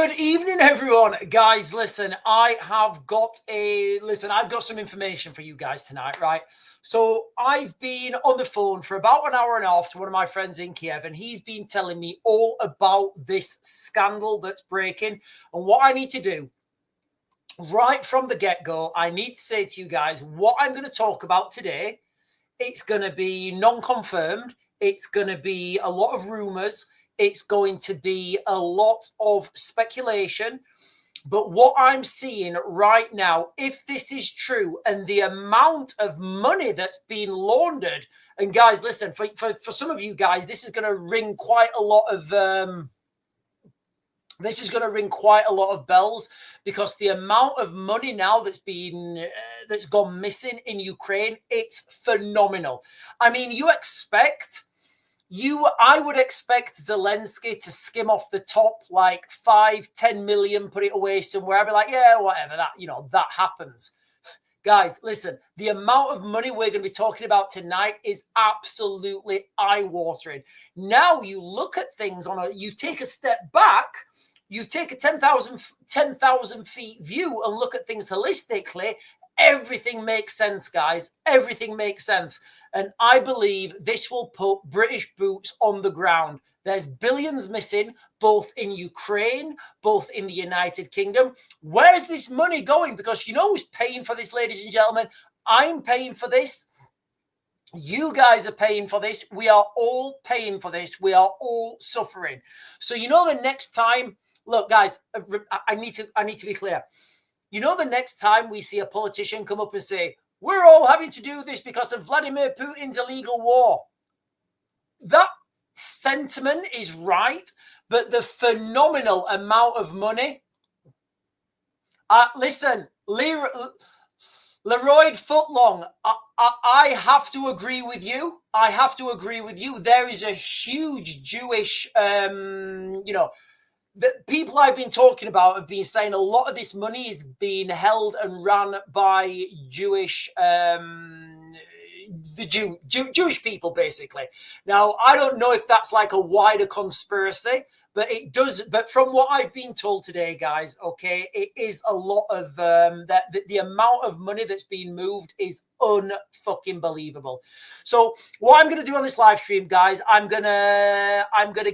Good evening, everyone. Guys, listen, I've got some information for you guys tonight, right? So I've been on the phone for about an hour and a half to one of my friends in Kiev, and he's been telling me all about this scandal that's breaking. And what I need to do right from the get-go, I need to say to you guys what I'm going to talk about today. It's going to be non-confirmed. It's going to be a lot of rumors. It's going to be a lot of speculation. But what I'm seeing right now, if this is true, and the amount of money that's been laundered, and guys, listen, for some of you guys, this is going to ring quite a lot of bells, because the amount of money now that's gone missing in Ukraine, it's phenomenal. I mean, I would expect Zelensky to skim off the top like 5-10 million, put it away somewhere. I'd be like, yeah, whatever, that happens. Guys, listen, the amount of money we're going to be talking about tonight is absolutely eye-watering. Now you look at things you take a step back, you take a 10,000 feet view and look at things holistically. Everything makes sense, guys. Everything makes sense. And I believe this will put British boots on the ground. There's billions missing, both in Ukraine, both in the United Kingdom. Where's this money going? Because you know who's paying for this, ladies and gentlemen? I'm paying for this. You guys are paying for this. We are all paying for this. We are all suffering. So you know the next time, look, guys, I need to be clear. You know, the next time we see a politician come up and say, we're all having to do this because of Vladimir Putin's illegal war. That sentiment is right, but the phenomenal amount of money. Listen, Leroy Footlong, I have to agree with you. There is a huge Jewish, the people I've been talking about have been saying a lot of this money is being held and run by Jewish, Jewish people, basically. Now, I don't know if that's like a wider conspiracy, but it does. But from what I've been told today, guys, okay, it is a lot of the amount of money that's being moved is unfucking believable. So what I'm going to do on this live stream, guys, I'm gonna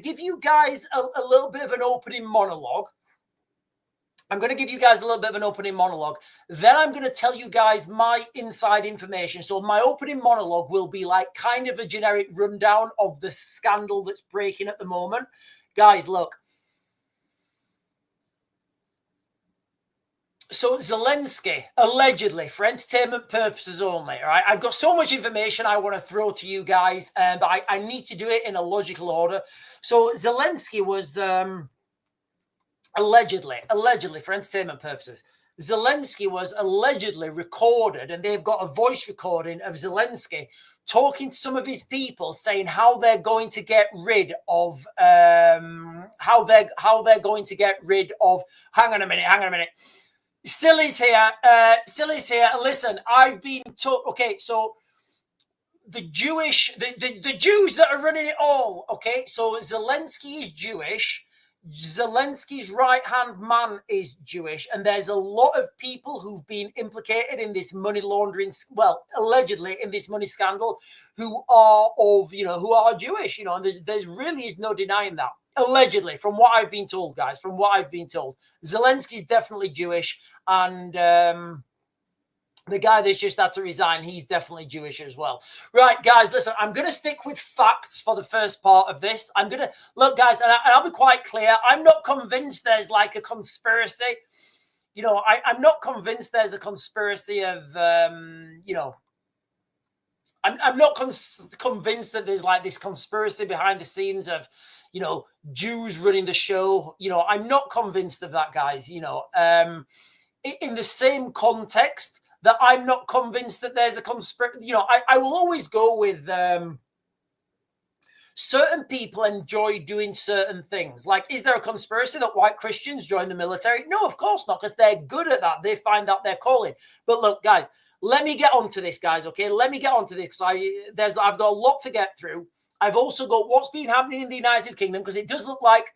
give you guys a little bit of an opening monologue. Then I'm going to tell you guys my inside information. So my opening monologue will be like kind of a generic rundown of the scandal that's breaking at the moment. Guys, look. So Zelensky, allegedly, for entertainment purposes only, all right? I've got so much information I want to throw to you guys, but I need to do it in a logical order. So Zelensky was... Allegedly, for entertainment purposes, Zelensky was allegedly recorded, and they've got a voice recording of Zelensky talking to some of his people, saying how they're going to get rid of, how they're going to get rid of. Hang on a minute. Silly's here. Listen, I've been told. Okay, so the Jews that are running it all. Okay, so Zelensky is Jewish. Zelensky's right-hand man is Jewish, and there's a lot of people who've been implicated in this money laundering, well, allegedly in this money scandal, who are Jewish, and there's really is no denying that. Allegedly, from what I've been told, guys, Zelensky's definitely Jewish, and the guy that's just had to resign, he's definitely Jewish as well. Right, guys, listen, I'm going to stick with facts for the first part of this. I'm going to, look, guys, and I'll be quite clear. I'm not convinced there's like a conspiracy. I'm not convinced there's a conspiracy of, I'm not convinced that there's like this conspiracy behind the scenes of, Jews running the show. I'm not convinced of that, guys. In the same context, that I'm not convinced that there's a conspiracy. I will always go with certain people enjoy doing certain things. Like, is there a conspiracy that white Christians join the military? No, of course not, because they're good at that. They find out their calling. But look, guys, let me get onto this, guys, okay? Let me get onto this, because I've got a lot to get through. I've also got what's been happening in the United Kingdom, because it does look like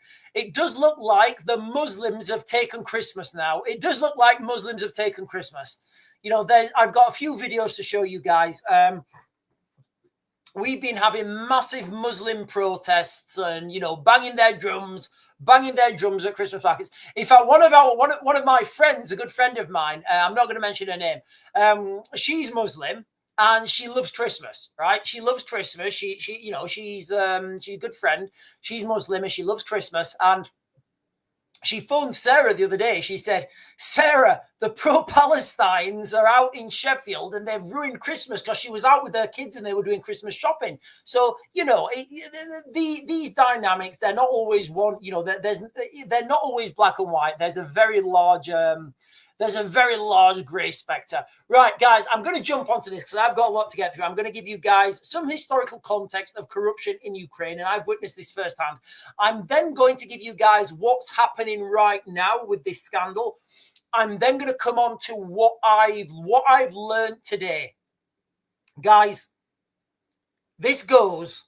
the Muslims have taken Christmas now. It does look like Muslims have taken Christmas. You know, I've got a few videos to show you guys. We've been having massive Muslim protests and, you know, banging their drums at Christmas markets. In fact, one of my friends, a good friend of mine, I'm not going to mention her name. She's Muslim and she loves Christmas, right? She loves Christmas. You know, she's a good friend. She's Muslim and she loves Christmas. And she phoned Sarah the other day. She said, Sarah, the pro-Palestines are out in Sheffield and they've ruined Christmas, because she was out with her kids and they were doing Christmas shopping. So, you know, these dynamics, they're not always one, you know, they're not always black and white. There's a very large grey spectre. Right, guys, I'm going to jump onto this because I've got a lot to get through. I'm going to give you guys some historical context of corruption in Ukraine, and I've witnessed this firsthand. I'm then going to give you guys what's happening right now with this scandal. I'm then going to come on to what I've learned today. Guys, it goes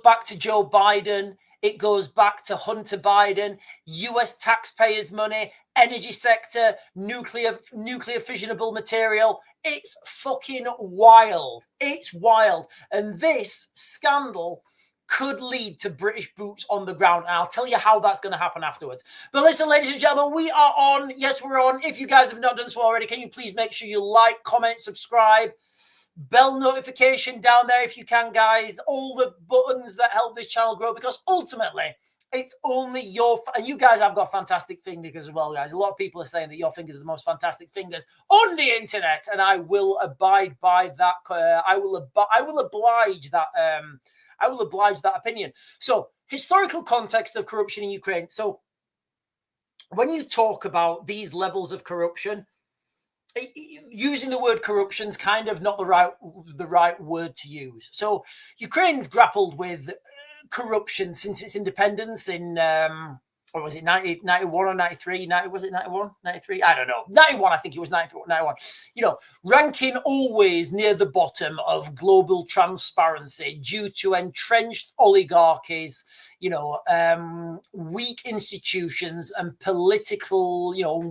back to Joe Biden. It goes back to Hunter Biden, US taxpayers' money, energy sector, nuclear fissionable material. It's fucking wild. It's wild. And this scandal could lead to British boots on the ground. And I'll tell you how that's going to happen afterwards. But listen, ladies and gentlemen, we are on. Yes, we're on. If you guys have not done so already, can you please make sure you like, comment, subscribe? Bell notification down there if you can, guys. All the buttons that help this channel grow, because ultimately it's only and you guys have got fantastic fingers as well, guys. A lot of people are saying that your fingers are the most fantastic fingers on the internet, and I will abide by that. I will oblige that. I will oblige that opinion. So, historical context of corruption in Ukraine. So, when you talk about these levels of corruption, using the word corruption is kind of not the right word to use. So Ukraine's grappled with corruption since its independence in, or was it 91 or 93? Was it 91, 93? I don't know. 91, I think it was 91. You know, ranking always near the bottom of global transparency due to entrenched oligarchies, you know, weak institutions and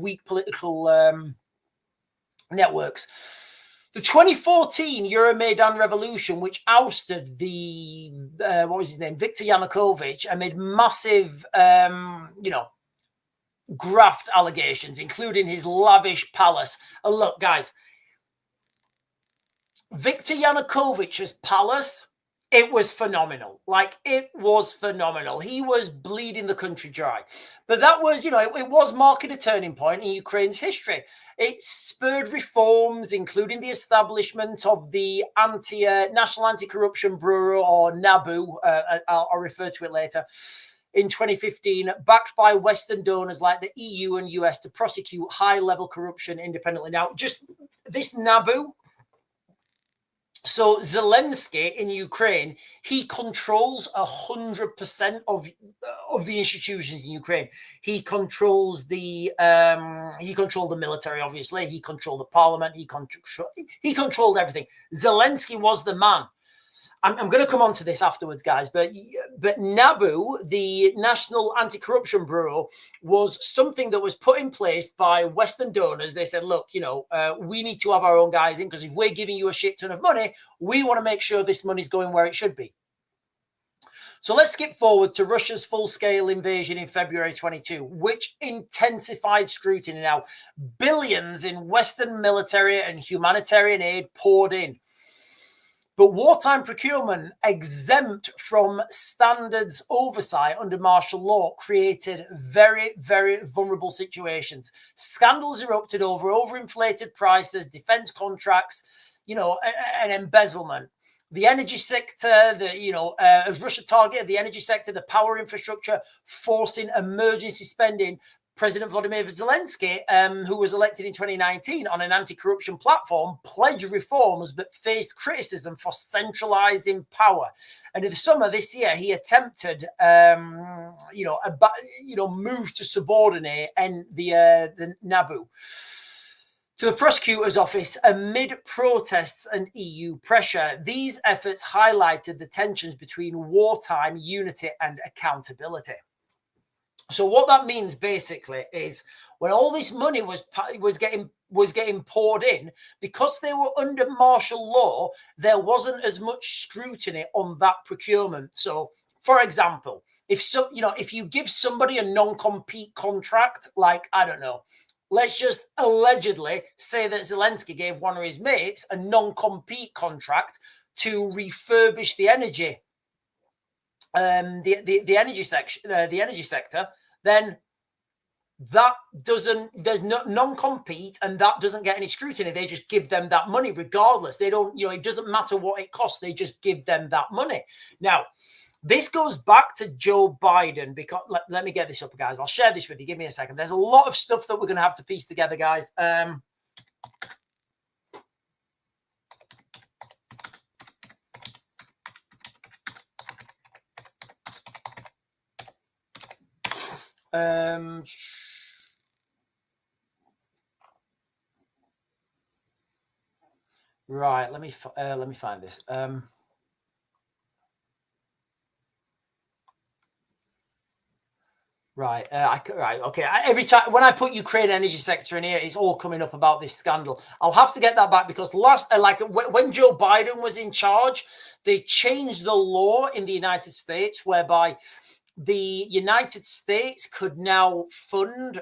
weak political networks. The 2014 Euromaidan revolution, which ousted the Viktor Yanukovych, and made massive graft allegations, including his lavish palace. And look, guys, Viktor Yanukovych's palace, it was phenomenal. Like, it was phenomenal. He was bleeding the country dry. But that was, you know, it was marking a turning point in Ukraine's history. It spurred reforms, including the establishment of the National Anti-Corruption Bureau, or NABU. I'll refer to it later. In 2015, backed by Western donors like the EU and US to prosecute high-level corruption independently. Now, just this NABU. So Zelensky in Ukraine, he controls 100% of the institutions in Ukraine. He controls the military, obviously. He controlled the parliament. He controlled everything. Zelensky was the man. I'm going to come on to this afterwards, guys. But NABU, the National Anti-Corruption Bureau, was something that was put in place by Western donors. They said, look, you know, we need to have our own guys in, because if we're giving you a shit ton of money, we want to make sure this money's going where it should be. So let's skip forward to Russia's full-scale invasion in February 22, which intensified scrutiny. Now, billions in Western military and humanitarian aid poured in. But wartime procurement, exempt from standards oversight under martial law, created very, very vulnerable situations. Scandals erupted over overinflated prices, defense contracts, you know, and embezzlement. The energy sector, as Russia targeted the energy sector, the power infrastructure, forcing emergency spending. President Volodymyr Zelensky, who was elected in 2019 on an anti-corruption platform, pledged reforms but faced criticism for centralizing power. And in the summer this year, he attempted, moves to subordinate and the NABU. to the prosecutor's office amid protests and EU pressure. These efforts highlighted the tensions between wartime unity and accountability. So what that means basically is when all this money was getting poured in, because they were under martial law, there wasn't as much scrutiny on that procurement. So, for example, if you give somebody a non-compete contract, like, I don't know, let's just allegedly say that Zelensky gave one of his mates a non-compete contract to refurbish the energy the energy sector, then that there's no non-compete, and that doesn't get any scrutiny. They just give them that money regardless. They don't, it doesn't matter what it costs. They just give them that money. Now, this goes back to Joe Biden, because let me get this up, guys. I'll share this with you. Give me a second. There's a lot of stuff that we're going to have to piece together, guys. Right, let me find this. Right, okay. Every time when I put Ukraine energy sector in here, it's all coming up about this scandal. I'll have to get that back, because when Joe Biden was in charge, they changed the law in the United States whereby the United States could now fund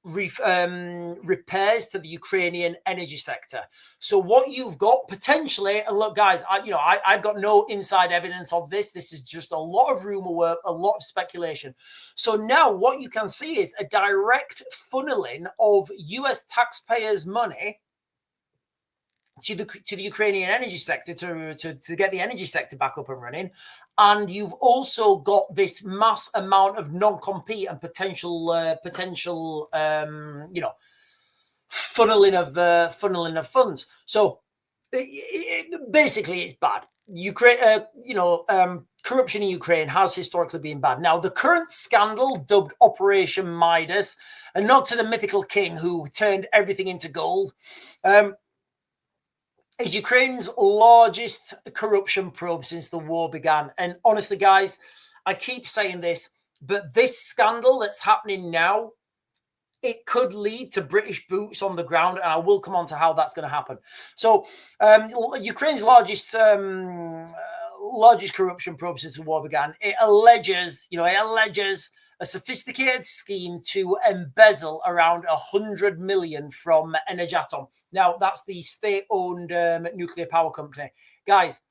repairs to the Ukrainian energy sector. So what you've got potentially, and look, guys, I've got no inside evidence of this. This is just a lot of rumor work, a lot of speculation. So now what you can see is a direct funneling of US taxpayers' money to the Ukrainian energy sector to get the energy sector back up and running. And you've also got this mass amount of non-compete and potential funneling of funds. So basically, it's bad. Corruption in Ukraine has historically been bad. Now, the current scandal, dubbed Operation Midas, and not to the mythical king who turned everything into gold, is Ukraine's largest corruption probe since the war began. And honestly, guys, I keep saying this, but this scandal that's happening now, it could lead to British boots on the ground, and I will come on to how that's going to happen. So Ukraine's largest corruption probe since the war began, it alleges a sophisticated scheme to embezzle around 100 million from Energatom. Now, that's the state-owned nuclear power company. Guys,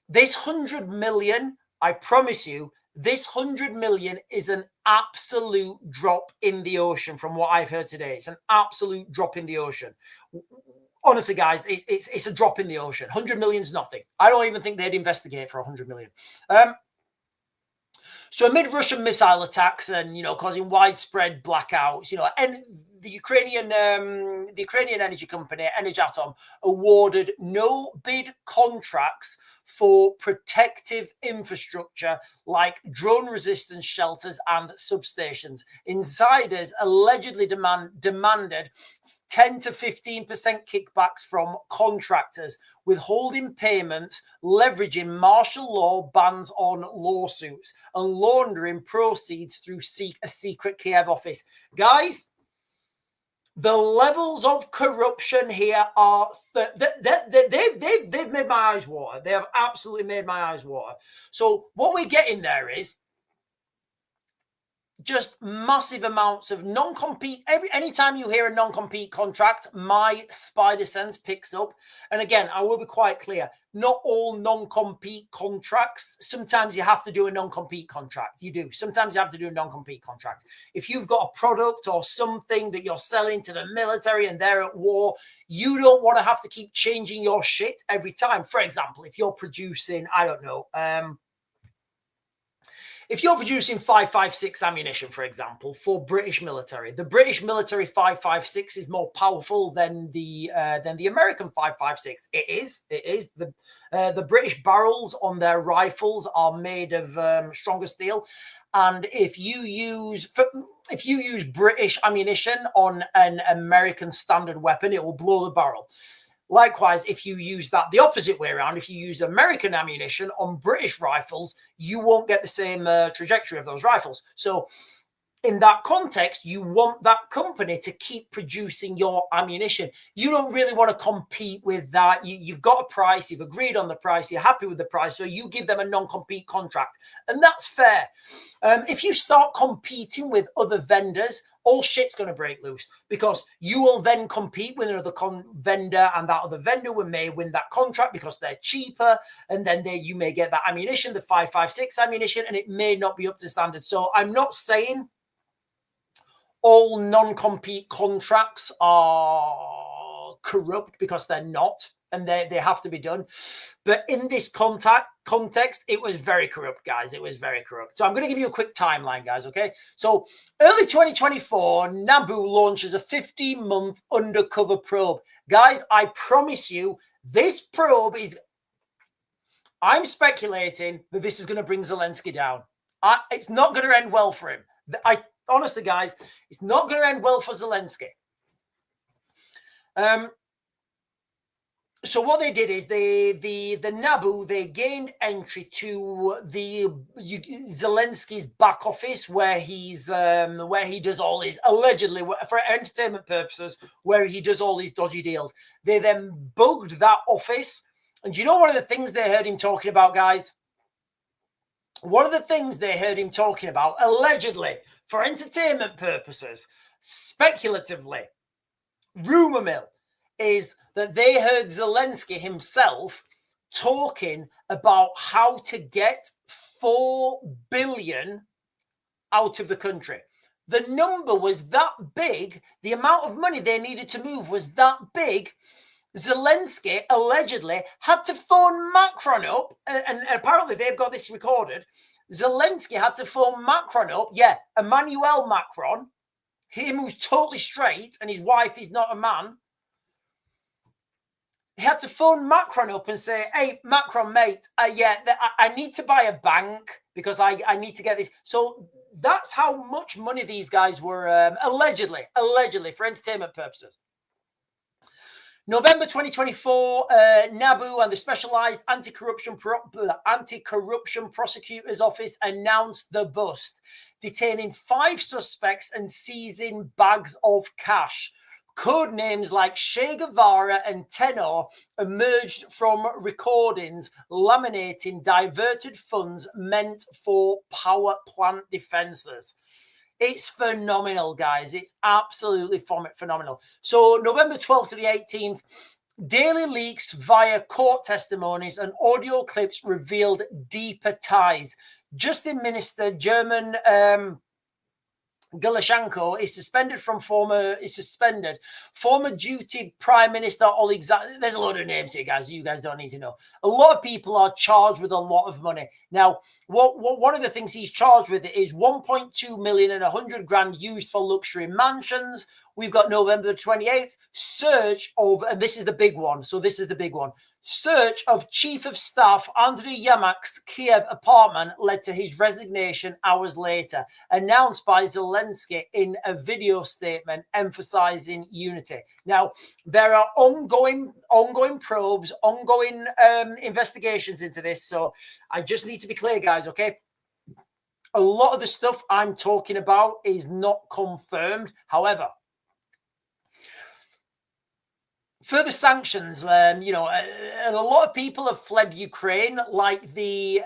this 100 million, I promise you, this 100 million is an absolute drop in the ocean from what I've heard today. It's an absolute drop in the ocean. Honestly, guys, it's a drop in the ocean. 100 million is nothing. I don't even think they'd investigate for 100 million. So amid Russian missile attacks and, causing widespread blackouts, and the Ukrainian energy company, Energatom, awarded no bid contracts for protective infrastructure like drone resistance shelters and substations. Insiders allegedly demanded 10 to 15% kickbacks from contractors, withholding payments, leveraging martial law bans on lawsuits, and laundering proceeds through a secret Kiev office. Guys, the levels of corruption here are they've made my eyes water. They have absolutely made my eyes water. So what we're getting there is just massive amounts of non-compete. Anytime you hear a non-compete contract, my spider sense picks up. And again, I will be quite clear, not all non-compete contracts. Sometimes you have to do a non-compete contract. You do. Sometimes you have to do a non-compete contract. If you've got a product or something that you're selling to the military and they're at war, you don't want to have to keep changing your shit every time. For example, if you're producing, I don't know, if you're producing 5.56 ammunition, for example, for British military, the British military 5.56 is more powerful than the American 5.56. It is. The British barrels on their rifles are made of stronger steel, and if you use British ammunition on an American standard weapon, it will blow the barrel. Likewise, if you use that the opposite way around, if you use American ammunition on British rifles, you won't get the same trajectory of those rifles. So in that context, you want that company to keep producing your ammunition. You don't really want to compete with that. You've got a price, you've agreed on the price, you're happy with the price, so you give them a non-compete contract. And that's fair. If you start competing with other vendors, all shit's going to break loose, because you will then compete with another vendor, and that other vendor may win that contract because they're cheaper, and then you may get that ammunition, the 5.56 ammunition, and it may not be up to standard. So I'm not saying all non-compete contracts are corrupt, because they're not, and they have to be done. But in this context, it was very corrupt, guys. It was very corrupt. So I'm going to give you a quick timeline, guys, okay? So early 2024, Naboo launches a 15-month undercover probe. Guys, I promise you, this probe is... I'm speculating that this is going to bring Zelensky down. It's not going to end well for him. Honestly, guys, it's not going to end well for Zelensky. So what they did is the Naboo, they gained entry to the Zelensky's back office, where he does all his, allegedly for entertainment purposes, where he does all these dodgy deals. They then bugged that office, and do you know one of the things they heard him talking about, guys? One of the things they heard him talking about, allegedly for entertainment purposes, speculatively, rumor mill, is that they heard Zelensky himself talking about how to get 4 billion out of the country. The number was that big. The amount of money they needed to move was that big. Zelensky allegedly had to phone Macron up, and apparently they've got this recorded. Zelensky had to phone Macron up. Yeah, Emmanuel Macron, him who's totally straight and his wife is not a man. He had to phone Macron up and say, hey, Macron, mate, I need to buy a bank because I need to get this. So that's how much money these guys were allegedly for entertainment purposes. November 2024, Naboo and the Specialized Anti-Corruption Prosecutor's Office announced the bust, detaining 5 suspects and seizing bags of cash. Code names like Che Guevara and Tenor emerged from recordings laminating diverted funds meant for power plant defenses. It's phenomenal, guys. It's absolutely phenomenal. So November 12th to the 18th, daily leaks via court testimonies and audio clips revealed deeper ties. Justice Minister German Galashenko is suspended. Former duty Prime Minister Alexander. There's a lot of names here, guys. You guys don't need to know. A lot of people are charged with a lot of money. Now, one of the things he's charged with is 1.2 million and 100 grand used for luxury mansions. We've got November the 28th, search of, and this is the big one. So this is the big one. Search of Chief of Staff Andriy Yermak's Kiev apartment led to his resignation hours later, announced by Zelensky in a video statement emphasizing unity. Now, there are ongoing probes, ongoing investigations into this. So I just need to be clear, guys, okay? A lot of the stuff I'm talking about is not confirmed. However, further sanctions, and a lot of people have fled Ukraine, like the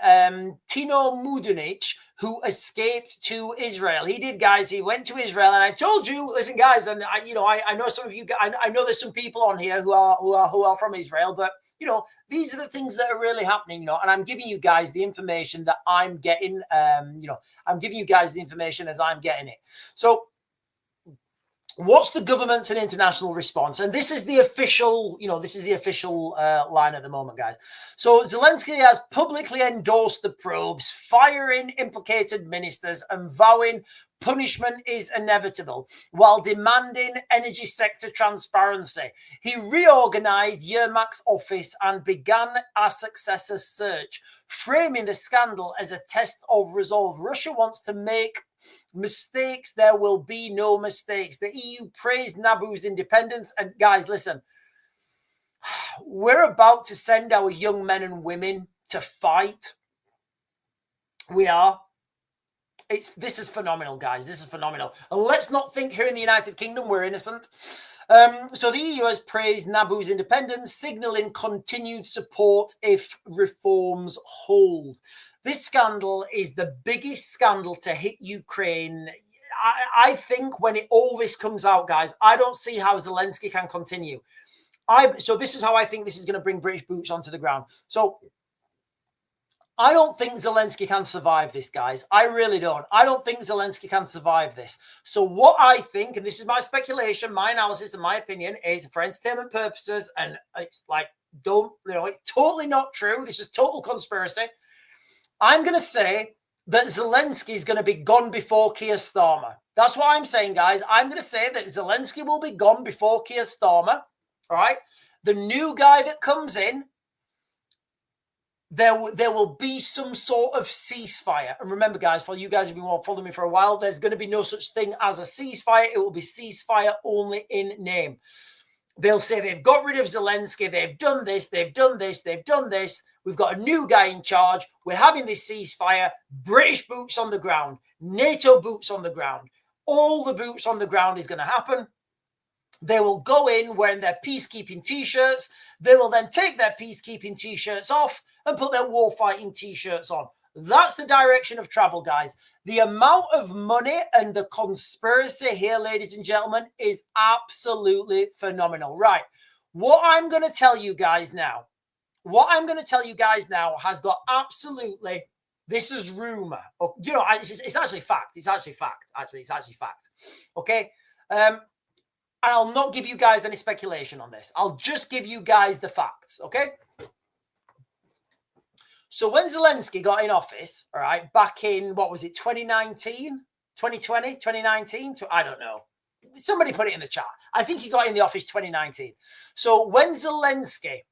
Tino Mudinich, who escaped to Israel. He did, guys. He went to Israel, and I told you, listen, guys, and I know some of you. I know there's some people on here who are from Israel, but these are the things that are really happening. And I'm giving you guys the information that I'm getting. I'm giving you guys the information as I'm getting it. So What's the government's and international response? And this is the official, line at the moment, guys. So Zelensky has publicly endorsed the probes, firing implicated ministers and vowing punishment is inevitable, while demanding energy sector transparency. He reorganized Yermak's office and began a successor search, framing the scandal as a test of resolve. Russia wants to make mistakes. There will be no mistakes. The EU praised Nabu's independence. And guys, listen, we're about to send our young men and women to fight. We are. This is phenomenal, guys. This is phenomenal. And let's not think here in the United Kingdom we're innocent. So the EU has praised Nabu's independence, signaling continued support if reforms hold. This scandal is the biggest scandal to hit Ukraine. I think when all this comes out, guys, I don't see how Zelensky can continue. So this is how I think this is going to bring British boots onto the ground. So I don't think Zelensky can survive this, guys. I really don't. I don't think Zelensky can survive this. So what I think, and this is my speculation, my analysis, and my opinion, is for entertainment purposes, and it's like, it's totally not true. This is total conspiracy. I'm going to say that Zelensky is going to be gone before Keir Starmer. That's what I'm saying, guys. I'm going to say that Zelensky will be gone before Keir Starmer. All right. The new guy that comes in, there will be some sort of ceasefire. And remember, guys, for you guys who've been following me for a while, there's going to be no such thing as a ceasefire. It will be ceasefire only in name. They'll say they've got rid of Zelensky. They've done this. They've done this. They've done this. We've got a new guy in charge. We're having this ceasefire. British boots on the ground. NATO boots on the ground. All the boots on the ground is going to happen. They will go in wearing their peacekeeping T-shirts. They will then take their peacekeeping T-shirts off and put their warfighting T-shirts on. That's the direction of travel, guys. The amount of money and the conspiracy here, ladies and gentlemen, is absolutely phenomenal. Right. What I'm going to tell you guys now has got absolutely, this is rumor. It's actually fact. It's actually fact. It's actually fact. Okay. I'll not give you guys any speculation on this. I'll just give you guys the facts, okay? So when Zelensky got in office, all right, back in, 2019, 2020, 2019? I don't know. Somebody put it in the chat. I think he got in the office 2019. So when Zelensky,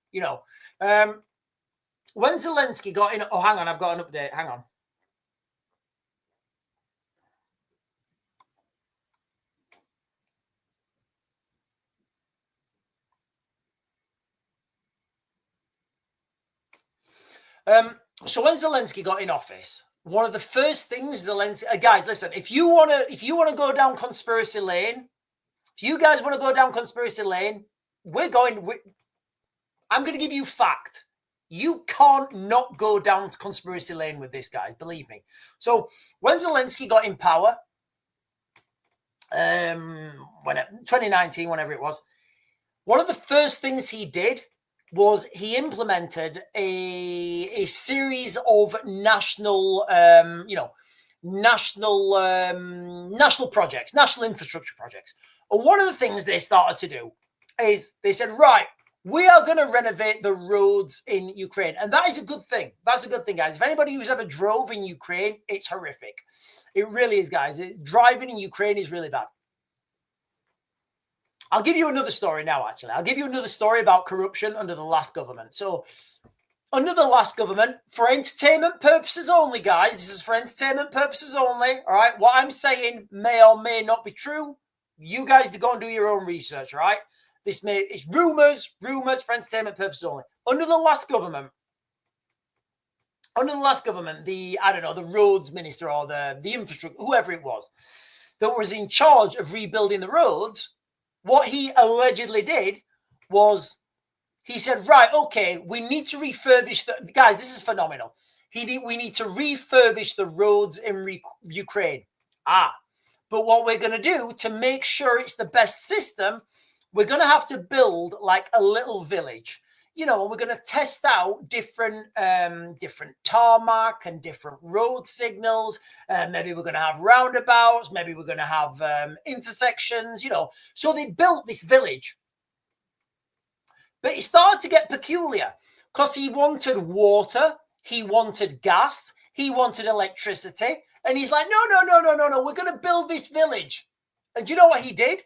got in, oh, hang on, I've got an update. Hang on. So when Zelensky got in office, one of the first things guys, listen, if you want to go down conspiracy lane, if you guys want to go down conspiracy lane, I'm going to give you fact. You can't not go down conspiracy lane with this, guys, believe me. So when Zelensky got in power, 2019, whenever it was, one of the first things he did was he implemented a series of national projects, national infrastructure projects. And one of the things they started to do is they said, right, we are going to renovate the roads in Ukraine. And that is a good thing. That's a good thing, guys. If anybody who's ever drove in Ukraine, it's horrific. It really is, guys. Driving in Ukraine is really bad. I'll give you another story now, actually. I'll give you another story about corruption under the last government. So, under the last government, for entertainment purposes only, guys, this is for entertainment purposes only, all right? What I'm saying may or may not be true. You guys go and do your own research, all right? It's rumors for entertainment purposes only. Under the last government, the roads minister or the infrastructure, whoever it was, that was in charge of rebuilding the roads, what he allegedly did was he said, right, okay, we need to refurbish guys, this is phenomenal. We need to refurbish the roads in Ukraine. But what we're going to do to make sure it's the best system, we're going to have to build like a little village. you know, and we're going to test out different tarmac and different road signals. Maybe we're going to have roundabouts. Maybe we're going to have intersections, you know. So they built this village. But it started to get peculiar because he wanted water, he wanted gas, he wanted electricity. And he's like, no, we're going to build this village. And do you know what he did?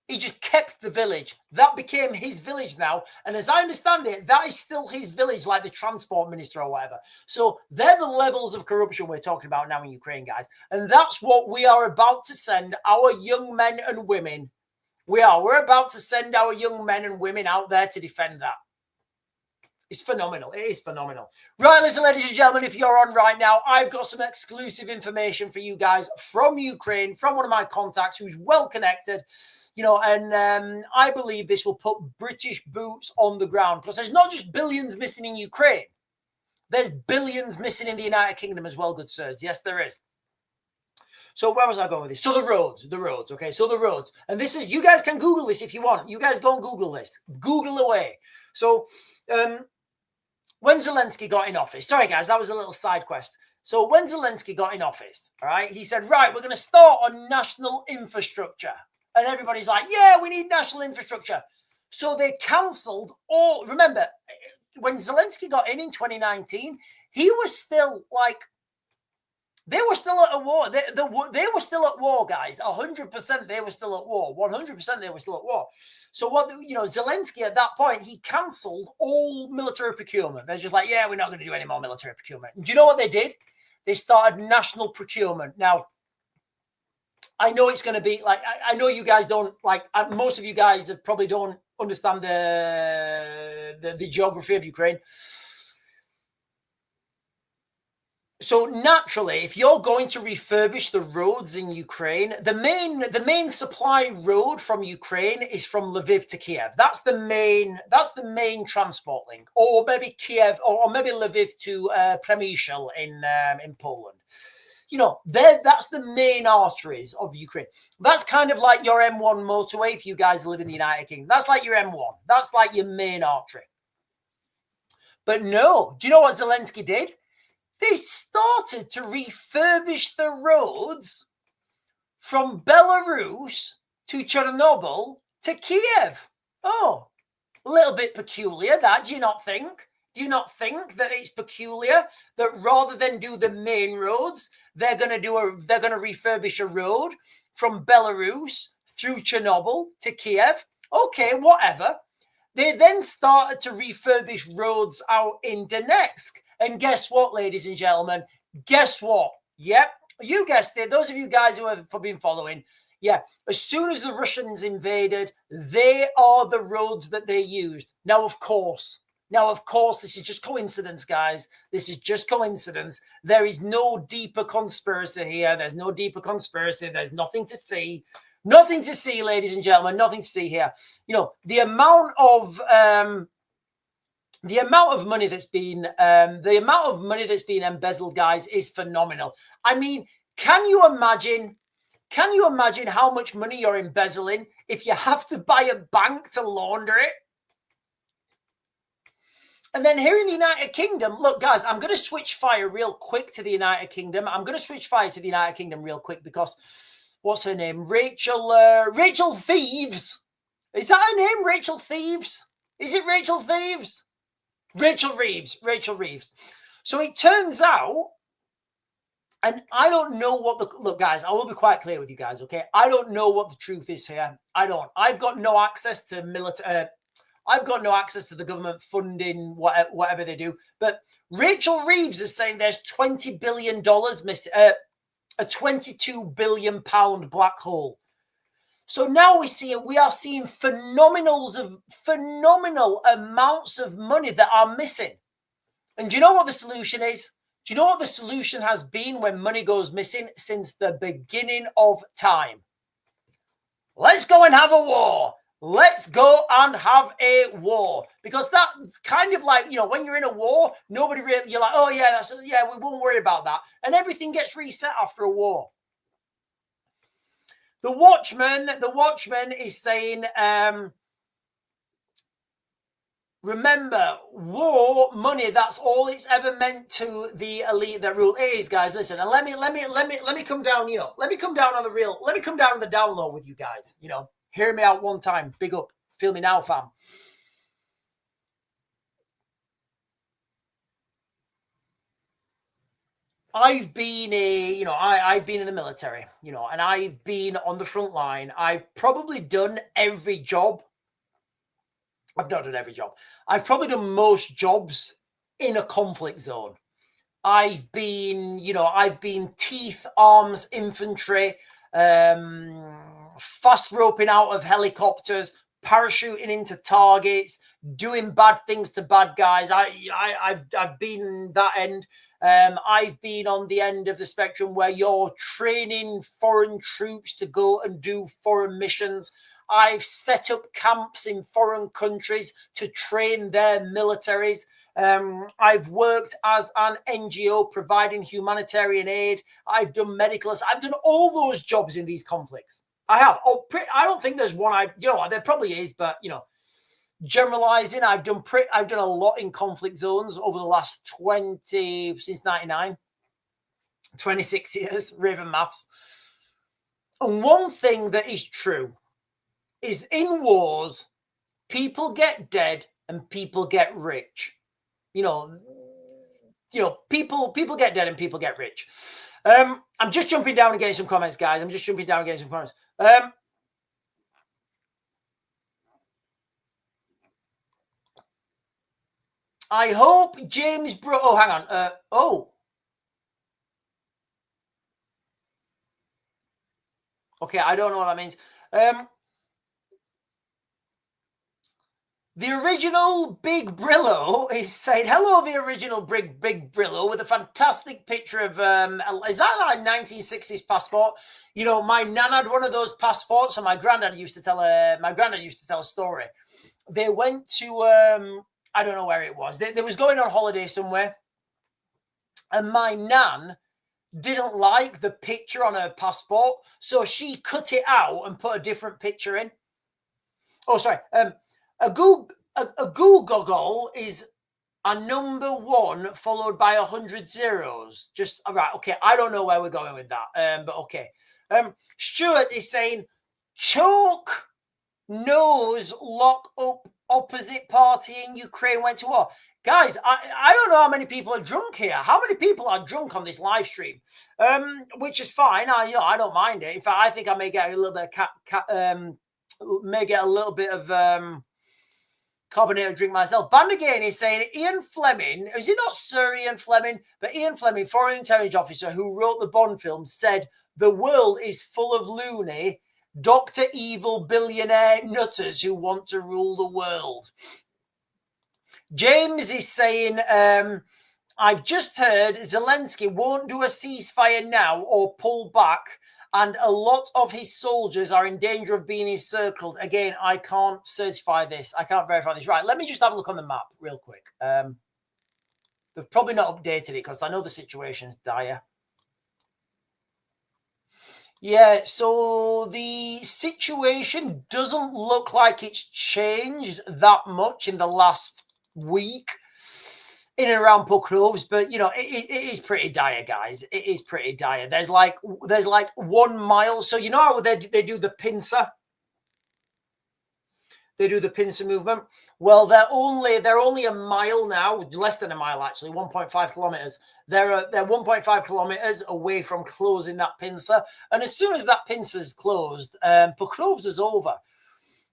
He just kept the village. That became his village now. And as I understand it, that is still his village, like the transport minister or whatever. So they're the levels of corruption we're talking about now in Ukraine, guys. And that's what we are about to send our young men and women. We're about to send our young men and women out there to defend that. It's phenomenal. It is phenomenal. Right, listen, ladies and gentlemen, if you're on right now, I've got some exclusive information for you guys from Ukraine, from one of my contacts who's well connected, you know, and I believe this will put British boots on the ground because there's not just billions missing in Ukraine. There's billions missing in the United Kingdom as well, good sirs. Yes, there is. So where was I going with this? So the roads, okay? So the roads. And this is, you guys can Google this if you want. You guys go and Google this. Google away. So when Zelensky got in office, sorry guys, that was a little side quest. So when Zelensky got in office, all right, he said, right, we're going to start on national infrastructure. And everybody's like, yeah, we need national infrastructure. So they cancelled all, remember, when Zelensky got in 2019, he was still like, they were still at a war. They were still at war, guys. 100% they were still at war. 100% they were still at war. So what, you know, Zelensky at that point, he cancelled all military procurement. They're just like, yeah, we're not going to do any more military procurement. And do you know what they did? They started national procurement. Now, I know it's going to be like, I know you guys don't, like, most of you guys probably don't understand the geography of Ukraine. So naturally, if you're going to refurbish the roads in Ukraine, the main supply road from Ukraine is from Lviv to Kiev. That's the main transport link, or maybe Kiev, or maybe Lviv to Przemyśl in Poland. You know, that's the main arteries of Ukraine. That's kind of like your M1 motorway if you guys live in the United Kingdom. That's like your M1. That's like your main artery. But no, do you know what Zelensky did? They started to refurbish the roads from Belarus to Chernobyl to Kiev. Oh, a little bit peculiar that, do you not think? Do you not think that it's peculiar that rather than do the main roads, they're going to refurbish a road from Belarus through Chernobyl to Kiev? Okay, whatever. They then started to refurbish roads out in Donetsk. And guess what, ladies and gentlemen? Guess what? Yep, you guessed it. Those of you guys who have been following, yeah, as soon as the Russians invaded, they are the roads that they used. Now, of course, this is just coincidence, guys. This is just coincidence. There is no deeper conspiracy here. There's no deeper conspiracy. There's nothing to see. Nothing to see, ladies and gentlemen. Nothing to see here. You know, the amount of money that's been embezzled, guys, is phenomenal. I mean, can you imagine how much money you're embezzling if you have to buy a bank to launder it? And then here in the United Kingdom, look, guys, I'm going to switch fire real quick to the United Kingdom. Real quick because what's her name? Rachel Thieves. Is that her name? Rachel Thieves? Is it Rachel Thieves? Rachel Reeves. So it turns out, and I don't know what look, guys, I will be quite clear with you guys, okay? I don't know what the truth is here. I've got no access to I've got no access to the government funding, whatever they do. But Rachel Reeves is saying there's $20 billion missing, a £22 billion black hole. So now we are seeing phenomenal amounts of money that are missing. And do you know what the solution is? Do you know what the solution has been when money goes missing since the beginning of time? Let's go and have a war. Let's go and have a war. Because that kind of like, you know, when you're in a war, nobody really, you're like, oh yeah, we won't worry about that. And everything gets reset after a war. The Watchman is saying, remember, war, money, that's all it's ever meant to the elite that rule. It is, guys, listen, and let me come down, let me come down on the down low with you guys, hear me out one time, big up, feel me now, fam. I've been I've been in the military, and I've been on the front line. I've probably done every job. I've not done every job. I've probably done most jobs in a conflict zone. I've been teeth, arms, infantry, fast roping out of helicopters, parachuting into targets, doing bad things to bad guys. I've been that end. I've been on the end of the spectrum where you're training foreign troops to go and do foreign missions. I've set up camps in foreign countries to train their militaries. I've worked as an NGO providing humanitarian aid. I've done medicalists. I've done all those jobs in these conflicts. I have. I don't think there's one. There probably is, but generalizing, I've done a lot in conflict zones over the last since 99, 26 years, Raven maths. And one thing that is true is in wars, people get dead and people get rich. People get dead and people get rich. I'm just jumping down and getting some comments, guys. I hope James oh, hang on. Okay, I don't know what that means. The original Big Brillo is saying, hello, the original Big Brillo, with a fantastic picture of, is that like a 1960s passport? My nan had one of those passports, and my granddad used to tell a story. They went to, I don't know where it was. They was going on holiday somewhere, and my nan didn't like the picture on her passport, so she cut it out and put a different picture in. Oh, sorry. A Google is a number 1 followed by 100 zeros. Just all right. Okay, I don't know where we're going with that. But okay. Stuart is saying, choke nose lock up opposite party in Ukraine went to war. Guys, I don't know how many people are drunk here. How many people are drunk on this live stream? Which is fine. I don't mind it. In fact, I think I may get a little bit of carbonated drink myself. Bandagain is saying Ian Fleming, is it not Sir Ian Fleming? But Ian Fleming, foreign intelligence officer who wrote the Bond film, said the world is full of loony, Dr. Evil billionaire nutters who want to rule the world. James is saying, I've just heard Zelensky won't do a ceasefire now or pull back, and a lot of his soldiers are in danger of being encircled. Again, I can't certify this. I can't verify this. Right, let me just have a look on the map real quick. They've probably not updated it because I know the situation's dire. Yeah, so the situation doesn't look like it's changed that much in the last week in and around Pokrovs, but it is pretty dire, guys. It is pretty dire. There's like 1 mile. So how they do the pincer? They do the pincer movement. Well, they're only a mile now, less than a mile actually, 1.5 kilometers. They're 1.5 kilometers away from closing that pincer, and as soon as that pincer's closed, Pokrovs is over.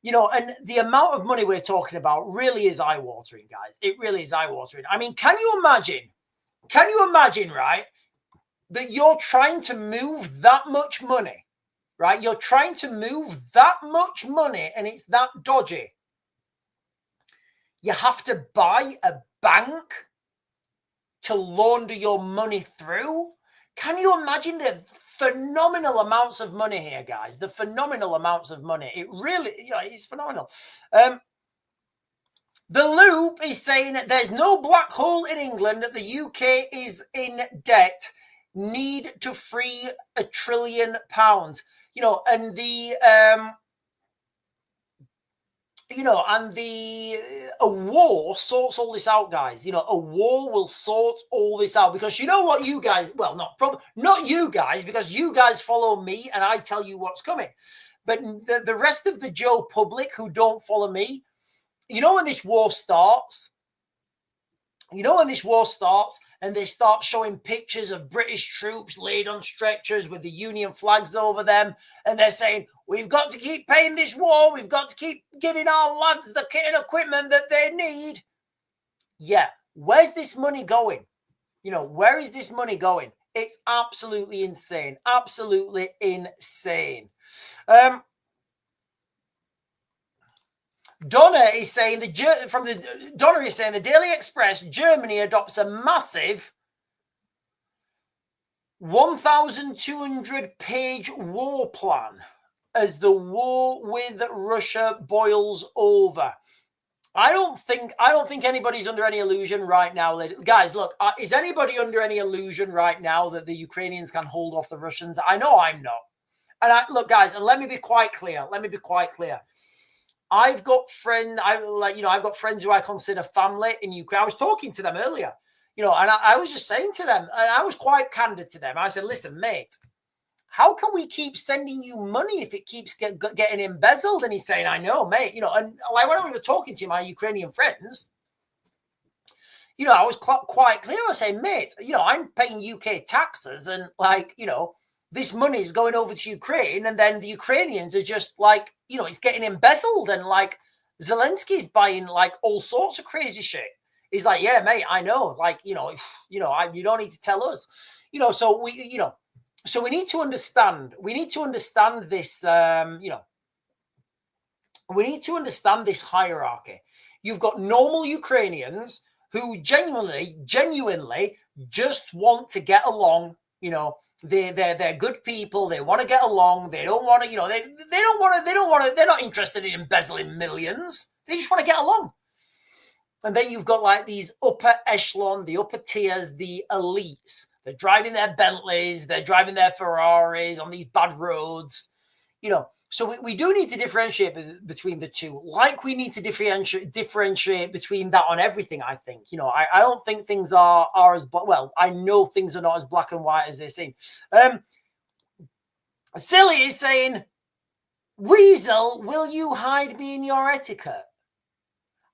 And the amount of money we're talking about really is eye-watering, guys. It really is eye-watering. I mean, can you imagine, right, that you're trying to move that much money, right? You're trying to move that much money and it's that dodgy. You have to buy a bank to launder your money through. Can you imagine the phenomenal amounts of money here, guys? The phenomenal amounts of money. It really, it's phenomenal. The Loop is saying that there's no black hole in England, that the UK is in debt, need to free £1 trillion. And and a war sorts all this out, guys. A war will sort all this out, because you know what, you guys, well, not you guys, because you guys follow me and I tell you what's coming. But the rest of the Joe public who don't follow me, when this war starts, and they start showing pictures of British troops laid on stretchers with the Union flags over them, and they're saying, we've got to keep paying this war, we've got to keep giving our lads the kit and equipment that they need. Yeah, where's this money going? Where is this money going? It's absolutely insane. Absolutely insane. Donna is saying the Daily Express, Germany adopts a massive 1,200-page war plan as the war with Russia boils over. I don't think anybody's under any illusion right now. Guys, look, is anybody under any illusion right now that the Ukrainians can hold off the Russians? I know I'm not. And look, guys, and let me be quite clear. I've got friends who I consider family in Ukraine. I was talking to them earlier, and I was just saying to them, and I was quite candid to them. I said, listen, mate, how can we keep sending you money if it keeps getting embezzled? And he's saying, I know, mate, and like when I was talking to my Ukrainian friends, I was quite clear. I was saying, mate, I'm paying UK taxes, and this money is going over to Ukraine, and then the Ukrainians are just it's getting embezzled, and Zelensky's buying all sorts of crazy shit. He's like, yeah, mate, I know, you don't need to tell us, so we need to understand. We need to understand this. We need to understand this hierarchy. You've got normal Ukrainians who genuinely just want to get along. They're good people. They want to get along. They don't want to, they're not interested in embezzling millions. They just want to get along. And then you've got these upper echelon, the upper tiers, the elites. They're driving their Bentleys. They're driving their Ferraris on these bad roads. So we do need to differentiate between the two. We need to differentiate between that on everything, I think. I don't think things are as, well, I know things are not as black and white as they seem. Silly is saying, Weasel, will you hide me in your etiquette?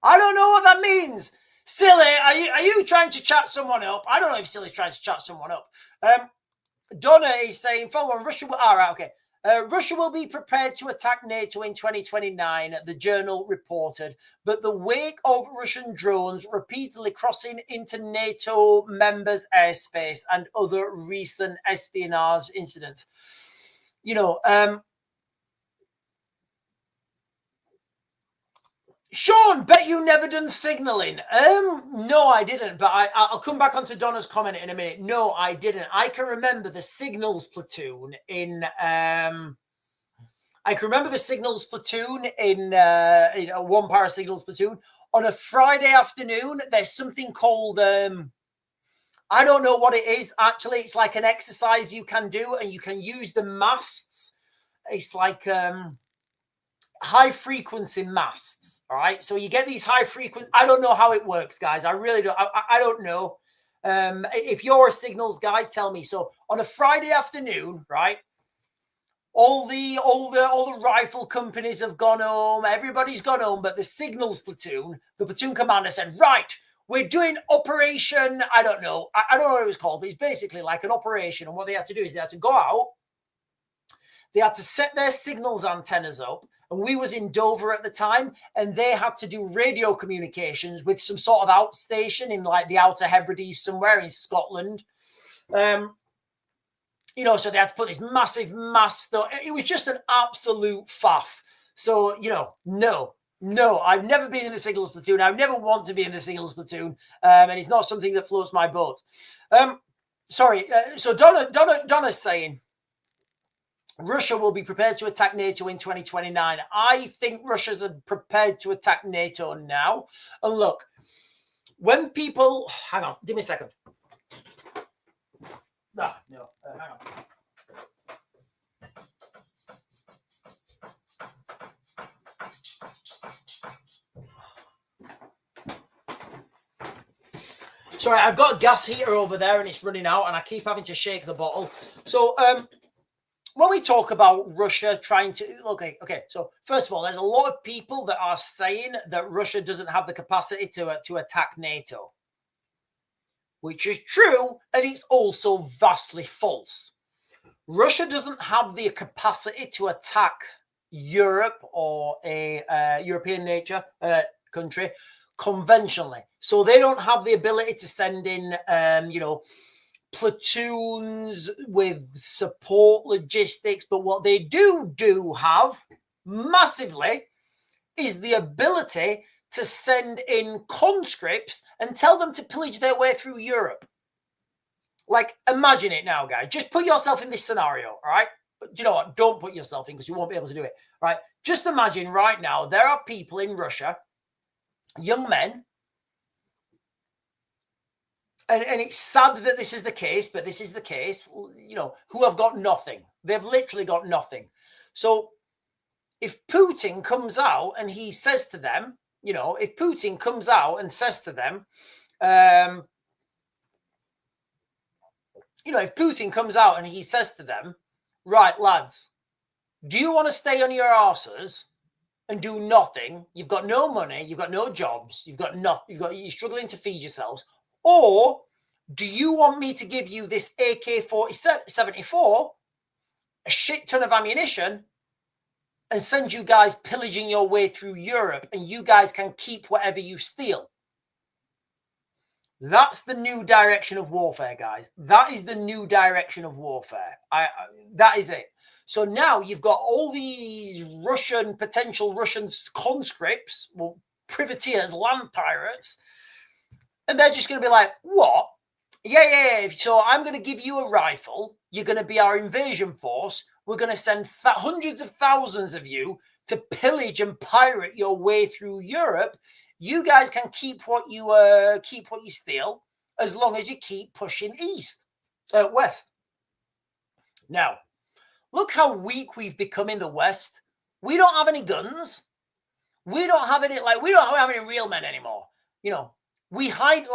I don't know what that means. Silly, are you trying to chat someone up? I don't know if Silly's trying to chat someone up. Donna is saying, follow on Russia. All right, okay. Russia will be prepared to attack NATO in 2029, the Journal reported, but the wake of Russian drones repeatedly crossing into NATO members' airspace and other recent espionage incidents. Sean, bet you never done signaling. No, I didn't, but I'll come back onto Donna's comment in a minute. No, I didn't. I can remember the signals platoon in one para signals platoon on a Friday afternoon. There's something called I don't know what it is. Actually, it's like an exercise you can do, and you can use the masts. It's like high frequency masts. All right. So you get these high frequency. I don't know how it works, guys. I really don't. I don't know. If you're a signals guy, tell me. So on a Friday afternoon, right? All the rifle companies have gone home. Everybody's gone home, but the signals platoon, the platoon commander said, right, we're doing operation. I don't know. I don't know what it was called, but it's basically like an operation. And what they had to do is they had to go out. They had to set their signals antennas up. And we was in Dover at the time, and they had to do radio communications with some sort of outstation in the Outer Hebrides somewhere in Scotland. So they had to put this massive mast. It was just an absolute faff. So, no, I've never been in the signals platoon. I never want to be in the signals platoon. And it's not something that floats my boat. So Donna's saying, Russia will be prepared to attack NATO in 2029. I think Russia's prepared to attack NATO now. And look, when people... Hang on, give me a second. Hang on. Sorry, I've got a gas heater over there and it's running out and I keep having to shake the bottle. So when we talk about Russia trying to, okay, so first of all, there's a lot of people that are saying that Russia doesn't have the capacity to attack NATO, which is true, and it's also vastly false. Russia doesn't have the capacity to attack Europe or a European nature country conventionally. So they don't have the ability to send in, platoons with support logistics. But what they do have massively is the ability to send in conscripts and tell them to pillage their way through Europe. Like, imagine it now, guys. Just put yourself in this scenario, all right? But you know what? Don't put yourself in because you won't be able to do it, right? Just imagine right now there are people in Russia, young men, and it's sad that this is the case, but this is the case, who have got nothing. They've literally got nothing. So if Putin comes out and he says to them, if Putin comes out and says to them, if Putin comes out and he says to them, right, lads, do you want to stay on your arses and do nothing? You've got no money, you've got no jobs, you're struggling to feed yourselves. Or do you want me to give you this AK-74, a shit ton of ammunition, and send you guys pillaging your way through Europe and you guys can keep whatever you steal? That's the new direction of warfare, guys. That is the new direction of warfare. That is it. So now you've got all these potential Russian conscripts, privateers, land pirates, and they're just going to be like, what? Yeah. So I'm going to give you a rifle. You're going to be our invasion force. We're going to send hundreds of thousands of you to pillage and pirate your way through Europe. You guys can keep what you steal as long as you keep pushing west. Now, look how weak we've become in the West. We don't have any guns. We don't have any real men anymore. We hide